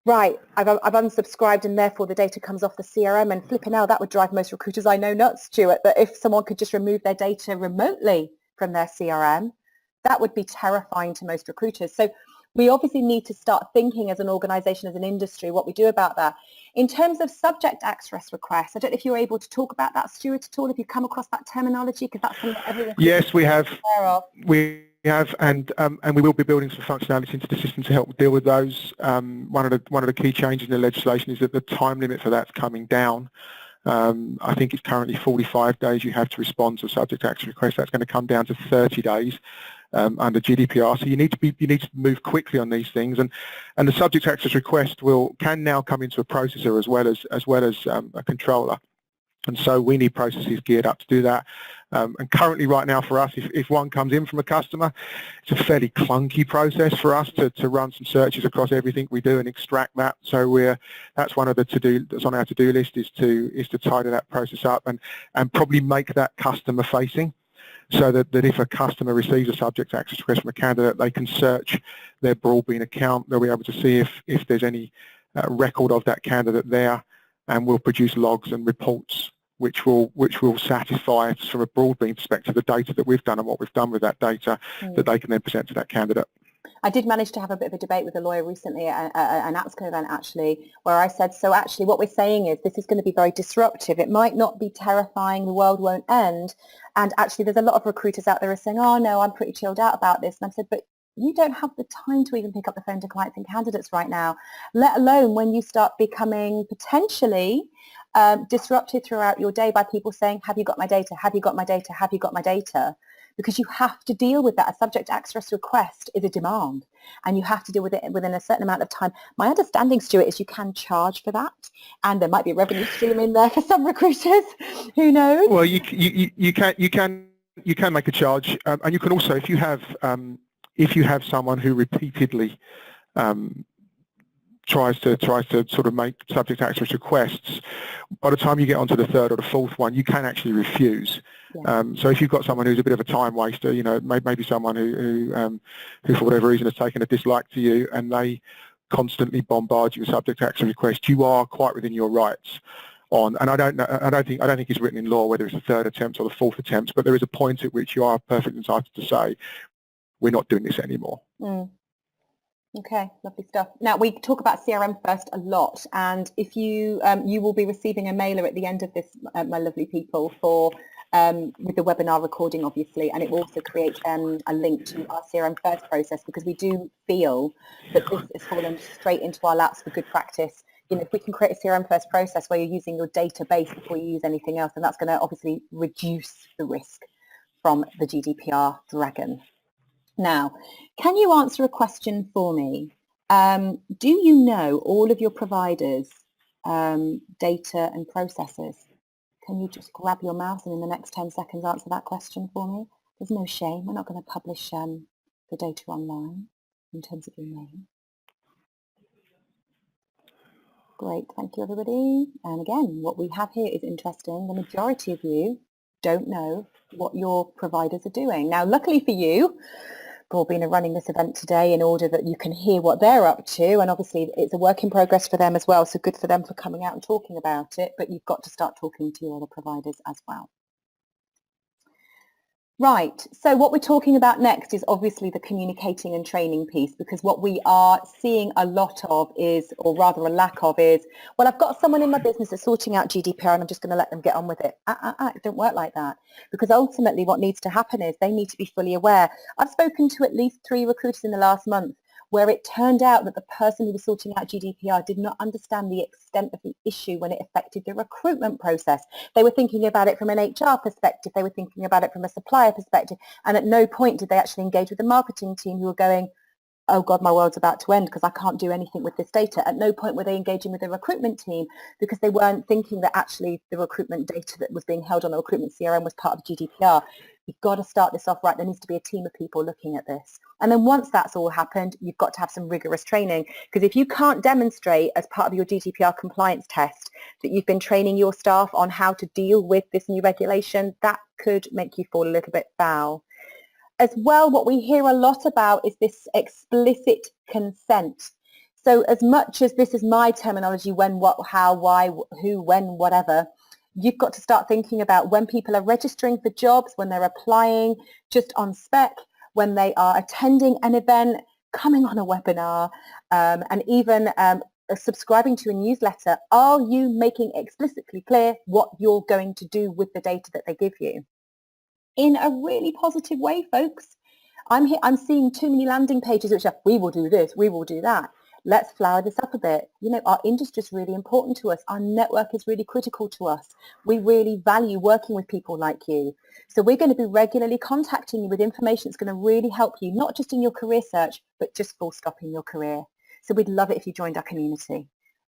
right, I've unsubscribed and therefore the data comes off the CRM, and flipping out, that would drive most recruiters I know nuts, Stuart, that if someone could just remove their data remotely from their CRM, that would be terrifying to most recruiters. So we obviously need to start thinking as an organisation, as an industry, what we do about that. In terms of subject access requests, I don't know if you're able to talk about that, Stuart, at all, if you've come across that terminology, because that's something that everyone Yes, we have. aware of. We have, and we will be building some functionality into the system to help deal with those. One of the key changes in the legislation is that the time limit for that's coming down. I think it's currently 45 days you have to respond to a subject access request. That's going to come down to 30 days. under GDPR. So you need to move quickly on these things, and the subject access request can now come into a processor as well as a controller. And so we need processes geared up to do that. And currently right now for us, if one comes in from a customer, it's a fairly clunky process for us to run some searches across everything we do and extract that. So that's one of the to-do that's on our to-do list, is to tidy that process up and probably make that customer facing, so that if a customer receives a subject access request from a candidate, they can search their Broadbean account. They'll be able to see if there's any record of that candidate there, and we'll produce logs and reports which will satisfy, from a Broadbean perspective, the data that we've done and what we've done with that data, that they can then present to that candidate. I did manage to have a bit of a debate with a lawyer recently at an APSCO event, actually, where I said, so actually what we're saying is this is going to be very disruptive. It might not be terrifying, the world won't end. And actually there's a lot of recruiters out there who are saying, oh no, I'm pretty chilled out about this. And I said, but you don't have the time to even pick up the phone to clients and candidates right now, let alone when you start becoming potentially disrupted throughout your day by people saying, have you got my data? Have you got my data? Have you got my data? Because you have to deal with that. A subject access request is a demand, and you have to deal with it within a certain amount of time. My understanding, Stuart, is you can charge for that, and there might be a revenue stream in there for some recruiters. Who knows? Well, you can make a charge, and you can also, if you have someone who repeatedly tries to sort of make subject access requests, by the time you get onto the third or the fourth one, you can actually refuse. Yeah. So if you've got someone who's a bit of a time waster, maybe someone who for whatever reason has taken a dislike to you, and they constantly bombard you with subject access requests, you are quite within your rights on. And I don't think it's written in law whether it's the third attempt or the fourth attempt, but there is a point at which you are perfectly entitled to say, we're not doing this anymore. Okay, lovely stuff. Now, we talk about CRM First a lot, and if you you will be receiving a mailer at the end of this, my lovely people, for with the webinar recording, obviously, and it will also create a link to our CRM First process, because we do feel that this has fallen straight into our laps for good practice. If we can create a CRM First process where you're using your database before you use anything else, then that's going to obviously reduce the risk from the GDPR dragon. Now, can you answer a question for me? Do you know all of your providers' data and processes? Can you just grab your mouse and in the next 10 seconds answer that question for me? There's no shame. We're not going to publish the data online in terms of your name. Great, thank you everybody. And again, what we have here is interesting. The majority of you don't know what your providers are doing. Now, luckily for you, Broadbean are running this event today in order that you can hear what they're up to, and obviously it's a work in progress for them as well, so good for them for coming out and talking about it, but you've got to start talking to your other providers as well. Right, so what we're talking about next is obviously the communicating and training piece, because what we are seeing a lot of is, or rather a lack of is, well, I've got someone in my business that's sorting out GDPR and I'm just going to let them get on with it. It don't work like that, because ultimately what needs to happen is they need to be fully aware. I've spoken to at least 3 recruiters in the last month where it turned out that the person who was sorting out GDPR did not understand the extent of the issue when it affected the recruitment process. They were thinking about it from an HR perspective, they were thinking about it from a supplier perspective, and at no point did they actually engage with the marketing team, who were going, oh God, my world's about to end because I can't do anything with this data. At no point were they engaging with the recruitment team, because they weren't thinking that actually the recruitment data that was being held on the recruitment CRM was part of GDPR. You've got to start this off right. There needs to be a team of people looking at this. And then once that's all happened, you've got to have some rigorous training, because if you can't demonstrate as part of your GDPR compliance test that you've been training your staff on how to deal with this new regulation, that could make you fall a little bit foul. As well, what we hear a lot about is this explicit consent. So as much as this is my terminology, when, what, how, why, who, when, whatever, you've got to start thinking about when people are registering for jobs, when they're applying just on spec, when they are attending an event, coming on a webinar, and even subscribing to a newsletter. Are you making explicitly clear what you're going to do with the data that they give you? In a really positive way, folks. I'm seeing too many landing pages which are, we will do this, we will do that. let's flower this up a bit. You know, our industry is really important to us. Our network is really critical to us. We really value working with people like you. So we're going to be regularly contacting you with information that's going to really help you, not just in your career search, but just full stop in your career. So we'd love it if you joined our community.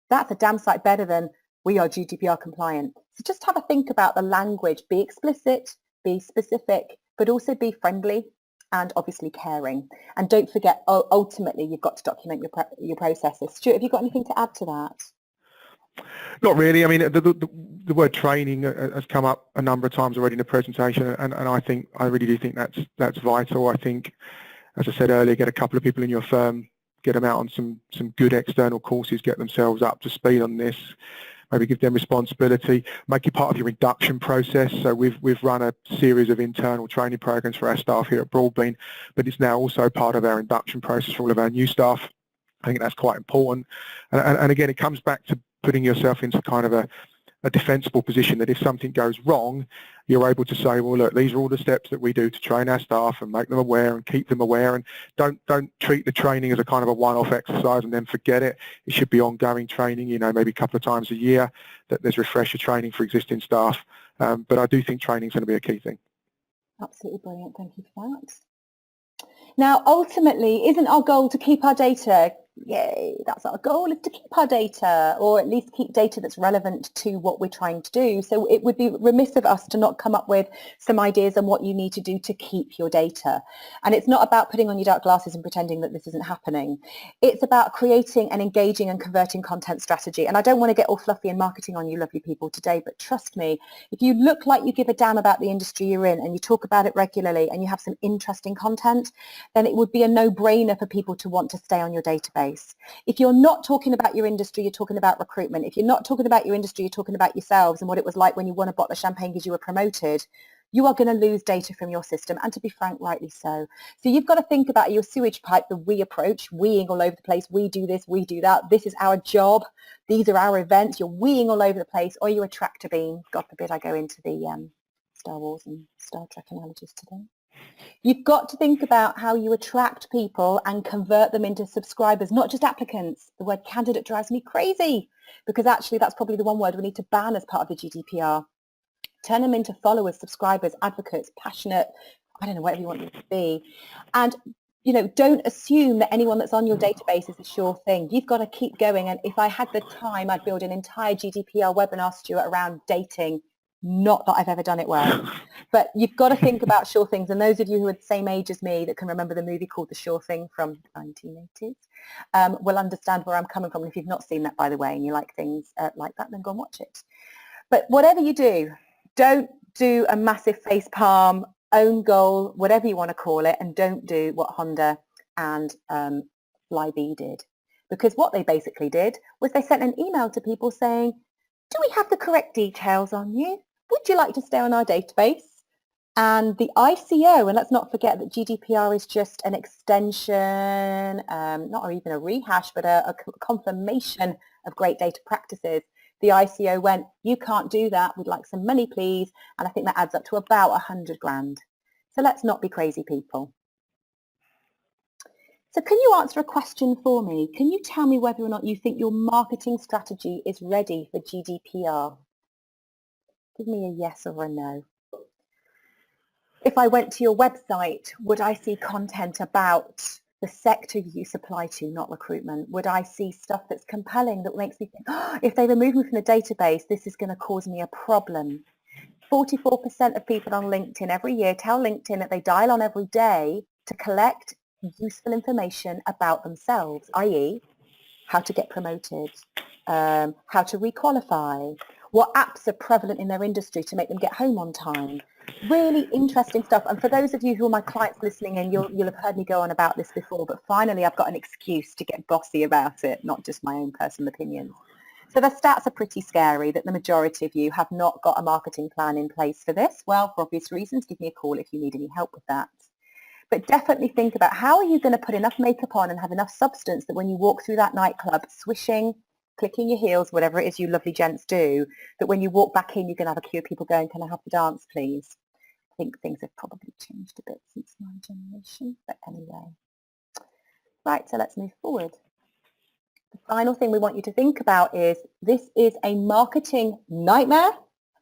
That's a damn sight better than we are GDPR compliant. So just have a think about the language. Be explicit, be specific, but also be friendly and obviously caring. And don't forget, ultimately, you've got to document your processes. Stuart, have you got anything to add to that? Not really. I mean, the word training has come up a number of times already in the presentation, and I really do think that's vital. I think, as I said earlier, get a couple of people in your firm, get them out on some good external courses, get themselves up to speed on this. Maybe give them responsibility, make it part of your induction process. So we've run a series of internal training programs for our staff here at Broadbean, but it's now also part of our induction process for all of our new staff. I think that's quite important. And again, it comes back to putting yourself into kind of a defensible position that if something goes wrong, you're able to say, well, look, these are all the steps that we do to train our staff and make them aware and keep them aware, and don't treat the training as a kind of a one-off exercise and then forget it. It should be ongoing training, you know, maybe a couple of times a year, that there's refresher training for existing staff. But I do think training is going to be a key thing. Absolutely brilliant. Thank you for that. Now, ultimately, isn't our goal to keep our data? Yay, that's our goal, is to keep our data, or at least keep data that's relevant to what we're trying to do. So it would be remiss of us to not come up with some ideas on what you need to do to keep your data. And it's not about putting on your dark glasses and pretending that this isn't happening. It's about creating an engaging and converting content strategy. And I don't want to get all fluffy and marketing on you lovely people today, but trust me, if you look like you give a damn about the industry you're in and you talk about it regularly and you have some interesting content, then it would be a no-brainer for people to want to stay on your database. If you're not talking about your industry, you're talking about recruitment. If you're not talking about your industry, you're talking about yourselves and what it was like when you won a bottle of champagne because you were promoted, you are going to lose data from your system, and to be frank, rightly so. So you've got to think about your sewage pipe, the we approach, weeing all over the place, we do this, we do that, this is our job, these are our events, you're weeing all over the place, or you're a tractor beam. God forbid I go into the Star Wars and Star Trek analogies today. You've got to think about how you attract people and convert them into subscribers, not just applicants. The word candidate drives me crazy because actually that's probably the one word we need to ban as part of the GDPR. Turn them into followers, subscribers, advocates, passionate, I don't know, whatever you want them to be. And, you know, don't assume that anyone that's on your database is a sure thing. You've got to keep going. And if I had the time, I'd build an entire GDPR webinar, Stuart, around dating. Not that I've ever done it well, but you've got to think about sure things. And those of you who are the same age as me that can remember the movie called The Sure Thing from 1980s will understand where I'm coming from. And if you've not seen that, by the way, and you like things like that, then go and watch it. But whatever you do, don't do a massive face palm, own goal, whatever you want to call it, and don't do what Honda and Flybe did. Because what they basically did was they sent an email to people saying, do we have the correct details on you? Would you like to stay on our database? And the ICO, and let's not forget that GDPR is just an extension, not even a rehash, but a confirmation of great data practices. The ICO went, you can't do that, we'd like some money please, and I think that adds up to about 100 grand. So let's not be crazy people. So can you answer a question for me? Can you tell me whether or not you think your marketing strategy is ready for GDPR? Give me a yes or a no. If I went to your website, would I see content about the sector you supply to, not recruitment? Would I see stuff that's compelling that makes me think, oh, if they remove me from the database, this is going to cause me a problem? 44% of people on LinkedIn every year tell LinkedIn that they dial on every day to collect useful information about themselves, i.e. how to get promoted, how to requalify, what apps are prevalent in their industry to make them get home on time. Really interesting stuff. And for those of you who are my clients listening in, you'll have heard me go on about this before, but finally I've got an excuse to get bossy about it, not just my own personal opinions. So the stats are pretty scary that the majority of you have not got a marketing plan in place for this. Well, for obvious reasons, give me a call if you need any help with that. But definitely think about how are you going to put enough makeup on and have enough substance that when you walk through that nightclub, swishing, clicking your heels, whatever it is you lovely gents do, that when you walk back in, you can have a queue of people going, can I have the dance, please? I think things have probably changed a bit since my generation, but anyway. Right, so let's move forward. The final thing we want you to think about is this is a marketing nightmare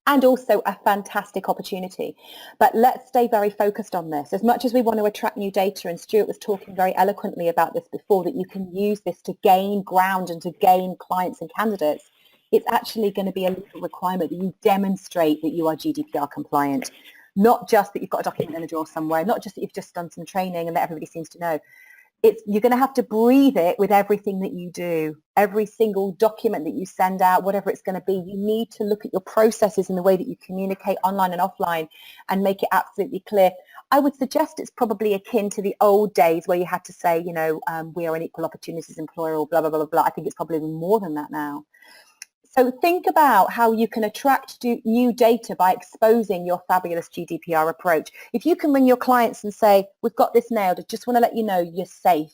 and also a fantastic opportunity. But let's stay very focused on this. As much as we want to attract new data, and Stuart was talking very eloquently about this before, that you can use this to gain ground and to gain clients and candidates, it's actually going to be a legal requirement that you demonstrate that you are GDPR compliant. Not just that you've got a document in a drawer somewhere, not just that you've just done some training and that everybody seems to know. You're going to have to breathe it with everything that you do. Every single document that you send out, whatever it's going to be, you need to look at your processes and the way that you communicate online and offline and make it absolutely clear. I would suggest it's probably akin to the old days where you had to say, we are an equal opportunities employer or blah, blah, blah, blah. I think it's probably even more than that now. So think about how you can attract new data by exposing your fabulous GDPR approach. If you can ring your clients and say, we've got this nailed, I just want to let you know you're safe.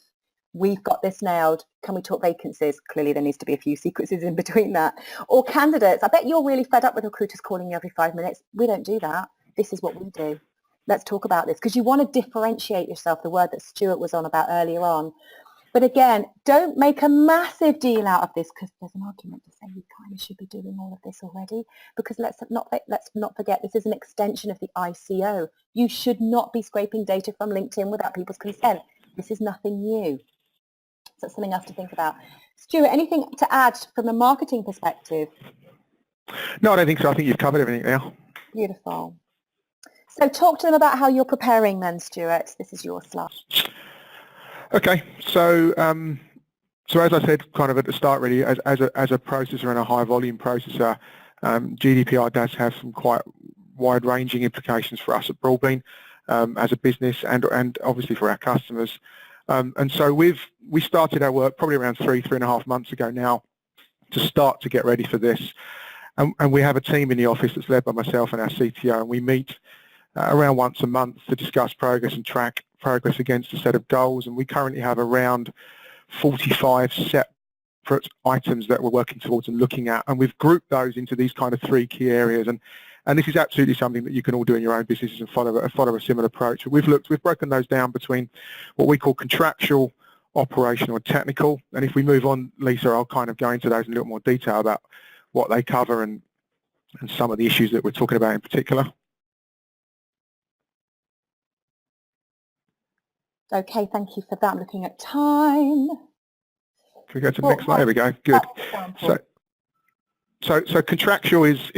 We've got this nailed. Can we talk vacancies? Clearly there needs to be a few sequences in between that. Or candidates. I bet you're really fed up with recruiters calling you every 5 minutes. We don't do that. This is what we do. Let's talk about this, because you want to differentiate yourself, the word that Stuart was on about earlier on. But again, don't make a massive deal out of this, because there's an argument to say you kind of should be doing all of this already, because let's not forget this is an extension of the ICO. You should not be scraping data from LinkedIn without people's consent. This is nothing new. So that's something else to think about. Stuart, anything to add from a marketing perspective? No, I don't think so. I think you've covered everything now. Beautiful. So talk to them about how you're preparing then, Stuart. This is your slide. Okay, so as I said kind of at the start, really, as a processor and a high volume processor, GDPR does have some quite wide-ranging implications for us at Broadbean as a business and obviously for our customers. And so we started our work probably around 3.5 months ago now to start to get ready for this. And we have a team in the office that's led by myself and our CTO, and we meet around once a month to discuss progress and track progress against a set of goals. And we currently have around 45 separate items that we're working towards and looking at. And we've grouped those into these kind of 3 key areas. And this is absolutely something that you can all do in your own businesses and follow a similar approach. We've broken those down between what we call contractual, operational and technical. And if we move on, Lisa, I'll kind of go into those in a little more detail about what they cover and some of the issues that we're talking about in particular. Okay, thank you for that. I'm looking at time. Can we go to the next slide? There we go. Good. So contractual is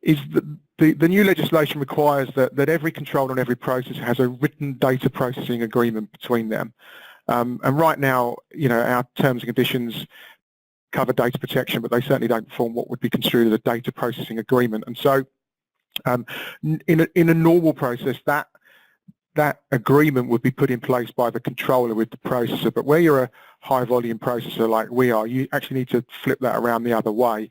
the new legislation requires that every controller and every processor has a written data processing agreement between them. And right now, our terms and conditions cover data protection, but they certainly don't form what would be construed as a data processing agreement. And so in a normal process, that agreement would be put in place by the controller with the processor. But where you're a high volume processor like we are, you actually need to flip that around the other way,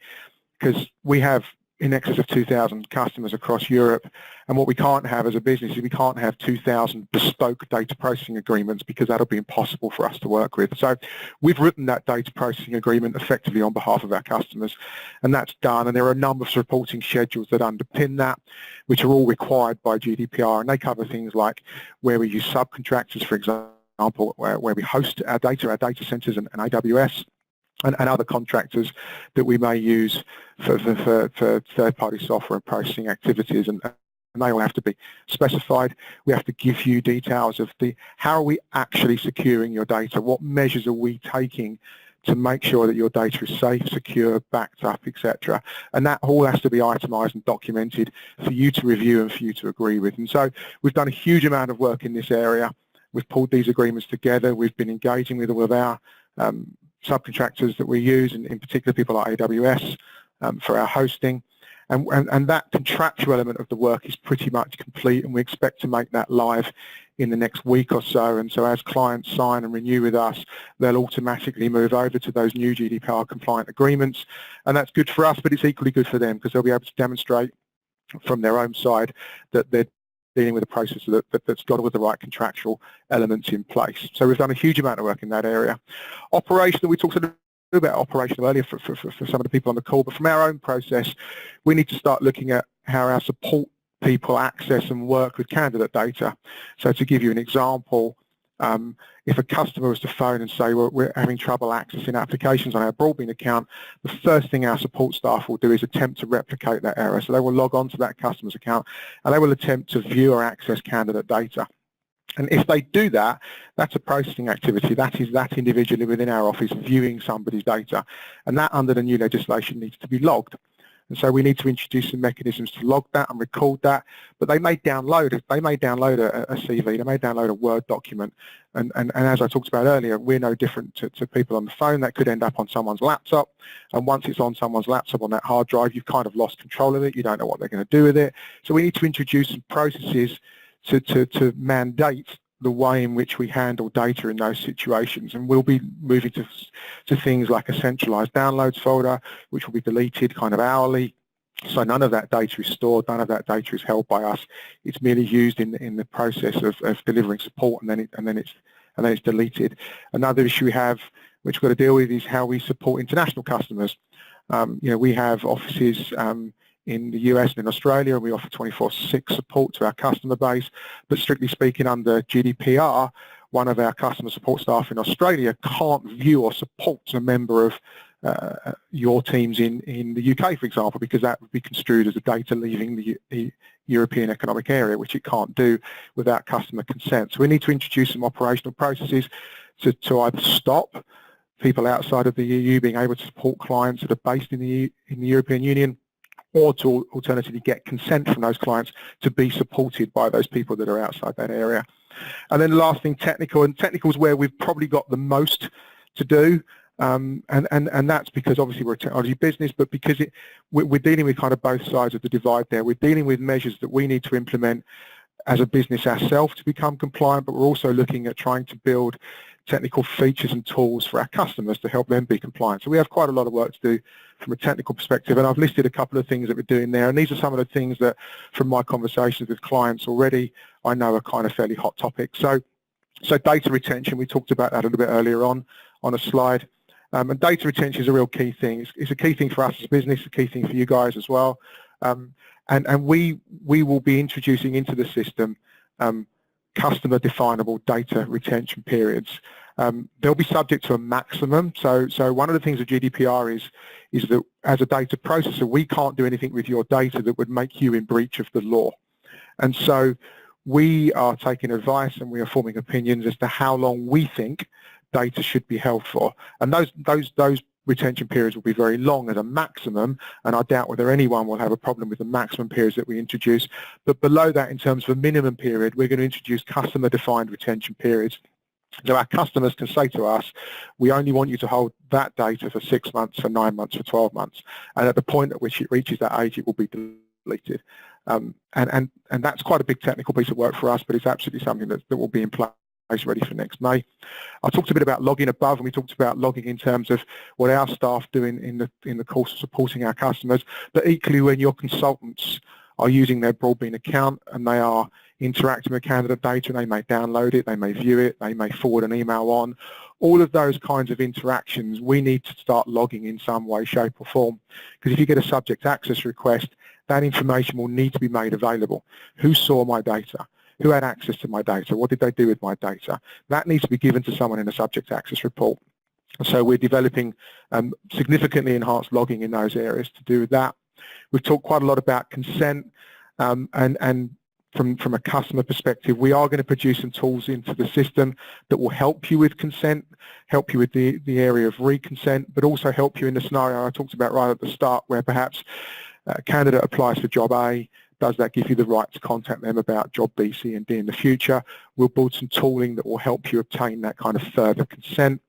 because we have in excess of 2,000 customers across Europe, and what we can't have as a business is we can't have 2,000 bespoke data processing agreements, because that'll be impossible for us to work with. So we've written that data processing agreement effectively on behalf of our customers, and that's done. And there are a number of reporting schedules that underpin that, which are all required by GDPR, and they cover things like where we use subcontractors, for example, where we host our data centers and AWS, and other contractors that we may use for third-party software and processing activities, and they all have to be specified. We have to give you details of how are we actually securing your data, what measures are we taking to make sure that your data is safe, secure, backed up, etc. And that all has to be itemised and documented for you to review and for you to agree with. And so we've done a huge amount of work in this area. We've pulled these agreements together. We've been engaging with all of our subcontractors that we use, and in particular people like AWS for our hosting, and that contractual element of the work is pretty much complete, and we expect to make that live in the next week or so. And so as clients sign and renew with us, they'll automatically move over to those new GDPR compliant agreements, and that's good for us, but it's equally good for them, because they'll be able to demonstrate from their own side that they're dealing with a processor that's got all the right contractual elements in place. So we've done a huge amount of work in that area. Operational, we talked a little bit about operational earlier for some of the people on the call, but from our own process, we need to start looking at how our support people access and work with candidate data. So to give you an example, If a customer was to phone and say, well, we're having trouble accessing applications on our Broadbean account, the first thing our support staff will do is attempt to replicate that error. So they will log on to that customer's account and they will attempt to view or access candidate data. And if they do that, that's a processing activity. That is that individually within our office viewing somebody's data. And that, under the new legislation, needs to be logged. And so we need to introduce some mechanisms to log that and record that. But they may download it. They may download a CV. They may download a Word document. And as I talked about earlier, we're no different to people on the phone. That could end up on someone's laptop. And once it's on someone's laptop on that hard drive, you've kind of lost control of it. You don't know what they're going to do with it. So we need to introduce some processes to mandate the way in which we handle data in those situations, and we'll be moving to things like a centralized downloads folder, which will be deleted kind of hourly, so none of that data is stored, none of that data is held by us. It's merely used in the process of delivering support, and then it's deleted. Another issue we have, which we've got to deal with, is how we support international customers. We have offices in the US and in Australia, and we offer 24/6 support to our customer base. But strictly speaking, under GDPR, one of our customer support staff in Australia can't view or support a member of your teams in the UK, for example, because that would be construed as a data leaving the European Economic Area, which it can't do without customer consent. So we need to introduce some operational processes to either stop people outside of the EU being able to support clients that are based in the European Union, or to alternatively get consent from those clients to be supported by those people that are outside that area. And then the last thing, technical, and technical is where we've probably got the most to do, and that's because obviously we're a technology business, but because we're dealing with kind of both sides of the divide there. We're dealing with measures that we need to implement as a business ourselves to become compliant, but we're also looking at trying to build technical features and tools for our customers to help them be compliant. So we have quite a lot of work to do from a technical perspective, and I've listed a couple of things that we're doing there, and these are some of the things that, from my conversations with clients already, I know are kind of fairly hot topics. So data retention, we talked about that a little bit earlier on a slide, and data retention is a real key thing. It's a key thing for us as a business, a key thing for you guys as well, and we will be introducing into the system customer definable data retention periods. They'll be subject to a maximum. So one of the things of GDPR is that as a data processor, we can't do anything with your data that would make you in breach of the law. And so we are taking advice and we are forming opinions as to how long we think data should be held for. And those retention periods will be very long as a maximum, and I doubt whether anyone will have a problem with the maximum periods that we introduce. But below that, in terms of a minimum period, we're going to introduce customer-defined retention periods. So our customers can say to us, we only want you to hold that data for 6 months, for 9 months, for 12 months. And at the point at which it reaches that age, it will be deleted. And that's quite a big technical piece of work for us, but it's absolutely something that will be in place ready for next May. I talked a bit about logging above, and we talked about logging in terms of what our staff do in the course of supporting our customers, but equally when your consultants are using their Broadbean account and they are interacting with candidate data, and they may download it, they may view it, they may forward an email on. All of those kinds of interactions, we need to start logging in some way, shape or form, because if you get a subject access request, that information will need to be made available. Who saw my data? Who had access to my data? What did they do with my data? That needs to be given to someone in a subject access report. So we're developing significantly enhanced logging in those areas to do with that. We've talked quite a lot about consent, and from a customer perspective, we are going to produce some tools into the system that will help you with consent, help you with the area of re-consent, but also help you in the scenario I talked about right at the start, where perhaps a candidate applies for job A. Does that give you the right to contact them about job B, C and D in the future? We'll build some tooling that will help you obtain that kind of further consent.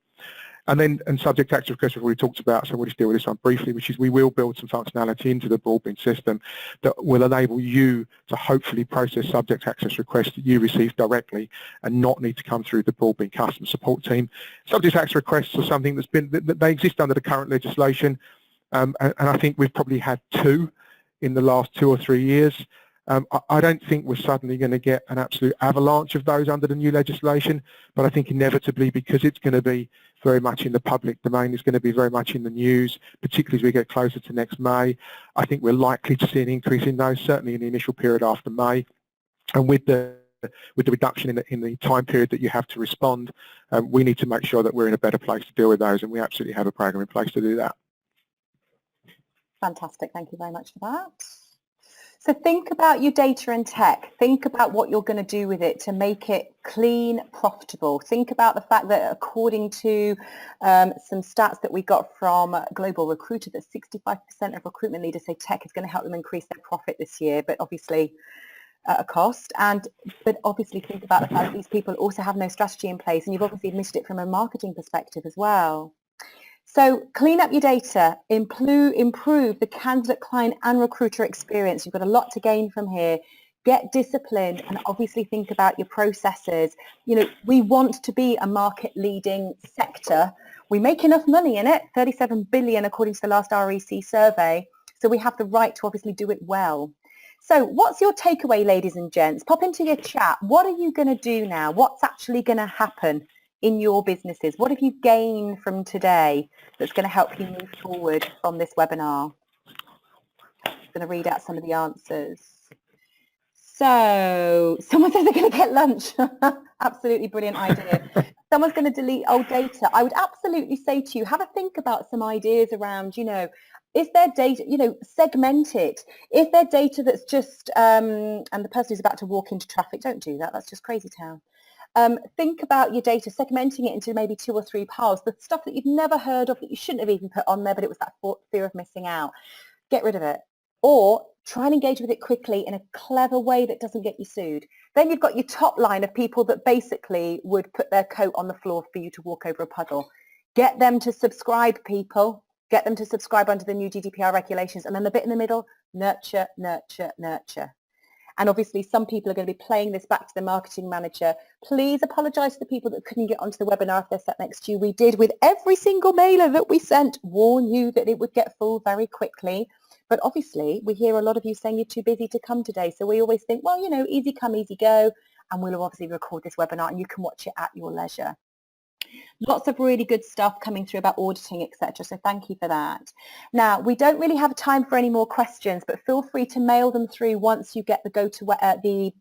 And subject access requests we've already talked about, so we'll just deal with this one briefly, which is we will build some functionality into the Broadbean system that will enable you to hopefully process subject access requests that you receive directly and not need to come through the Broadbean customer support team. Subject access requests are something they exist under the current legislation, and I think we've probably had 2 in the last 2 or 3 years. I don't think we're suddenly going to get an absolute avalanche of those under the new legislation, but I think inevitably, because it's going to be very much in the public domain, it's going to be very much in the news, particularly as we get closer to next May, I think we're likely to see an increase in those, certainly in the initial period after May. And with the with the reduction in the time period that you have to respond, we need to make sure that we're in a better place to deal with those, and we absolutely have a program in place to do that. Fantastic. Thank you very much for that. So think about your data and tech. Think about what you're going to do with it to make it clean, profitable. Think about the fact that according to some stats that we got from Global Recruiter, that 65% of recruitment leaders say tech is going to help them increase their profit this year, but obviously at a cost. But obviously think about the fact that these people also have no strategy in place, and you've obviously admitted it from a marketing perspective as well. So clean up your data, improve the candidate, client and recruiter experience. You've got a lot to gain from here. Get disciplined and obviously think about your processes. You know, we want to be a market leading sector. We make enough money in it, 37 billion according to the last REC survey. So we have the right to obviously do it well. So what's your takeaway, ladies and gents? Pop into your chat. What are you going to do now? What's actually going to happen in your businesses? What have you gained from today that's going to help you move forward from this webinar? I'm going to read out some of the answers. So someone says they're going to get lunch. Absolutely brilliant idea. Someone's going to delete old data. I would absolutely say to you, have a think about some ideas around, you know, is there data, you know, segment it. Is there data that's just, and the person who's about to walk into traffic, don't do that. That's just crazy town. Think about your data, segmenting it into maybe 2 or 3 piles, the stuff that you've never heard of that you shouldn't have even put on there, but it was that fear of missing out. Get rid of it. Or try and engage with it quickly in a clever way that doesn't get you sued. Then you've got your top line of people that basically would put their coat on the floor for you to walk over a puddle. Get them to subscribe, people. Get them to subscribe under the new GDPR regulations. And then the bit in the middle, nurture, nurture, nurture. And obviously some people are going to be playing this back to the marketing manager. Please apologise to the people that couldn't get onto the webinar if they're sat next to you. We did, with every single mailer that we sent, warn you that it would get full very quickly. But obviously we hear a lot of you saying you're too busy to come today. So we always think, well, you know, easy come, easy go. And we'll obviously record this webinar and you can watch it at your leisure. Lots of really good stuff coming through about auditing, etc. So thank you for that. Now, we don't really have time for any more questions, but feel free to mail them through once you get the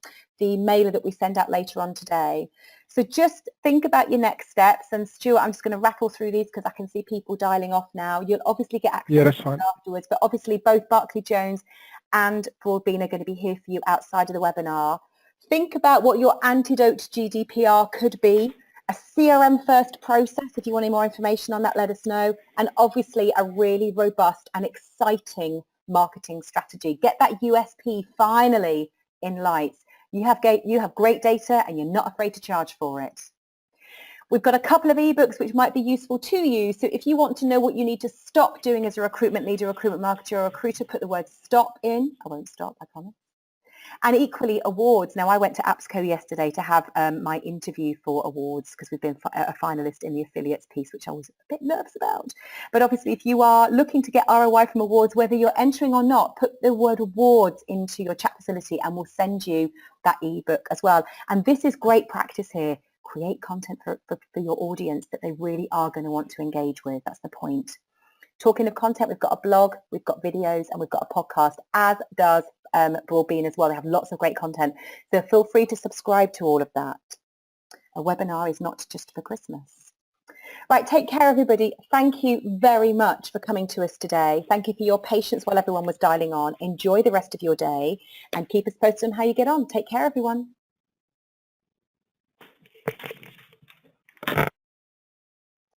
mailer that we send out later on today. So just think about your next steps. And Stuart, I'm just going to rattle through these because I can see people dialing off now. You'll obviously get access to it afterwards, but obviously both Barclay Jones and Broadbean are going to be here for you outside of the webinar. Think about what your antidote to GDPR could be. A CRM first process. If you want any more information on that, let us know. And obviously a really robust and exciting marketing strategy. Get that USP finally in lights. You have great data and you're not afraid to charge for it. We've got a couple of ebooks which might be useful to you. So if you want to know what you need to stop doing as a recruitment leader, recruitment marketer or recruiter, put the word stop in. I won't stop, I promise. And equally awards. Now I went to AppsCo yesterday to have my interview for awards because we've been a finalist in the affiliates piece, which I was a bit nervous about. But obviously if you are looking to get ROI from awards, whether you're entering or not, put the word awards into your chat facility and we'll send you that ebook as well. And this is great practice here. Create content for your audience that they really are going to want to engage with. That's the point. Talking of content, we've got a blog, we've got videos, and we've got a podcast, as does Broadbean as well. They have lots of great content. So feel free to subscribe to all of that. A webinar is not just for Christmas. Right, take care, everybody. Thank you very much for coming to us today. Thank you for your patience while everyone was dialing on. Enjoy the rest of your day and keep us posted on how you get on. Take care, everyone.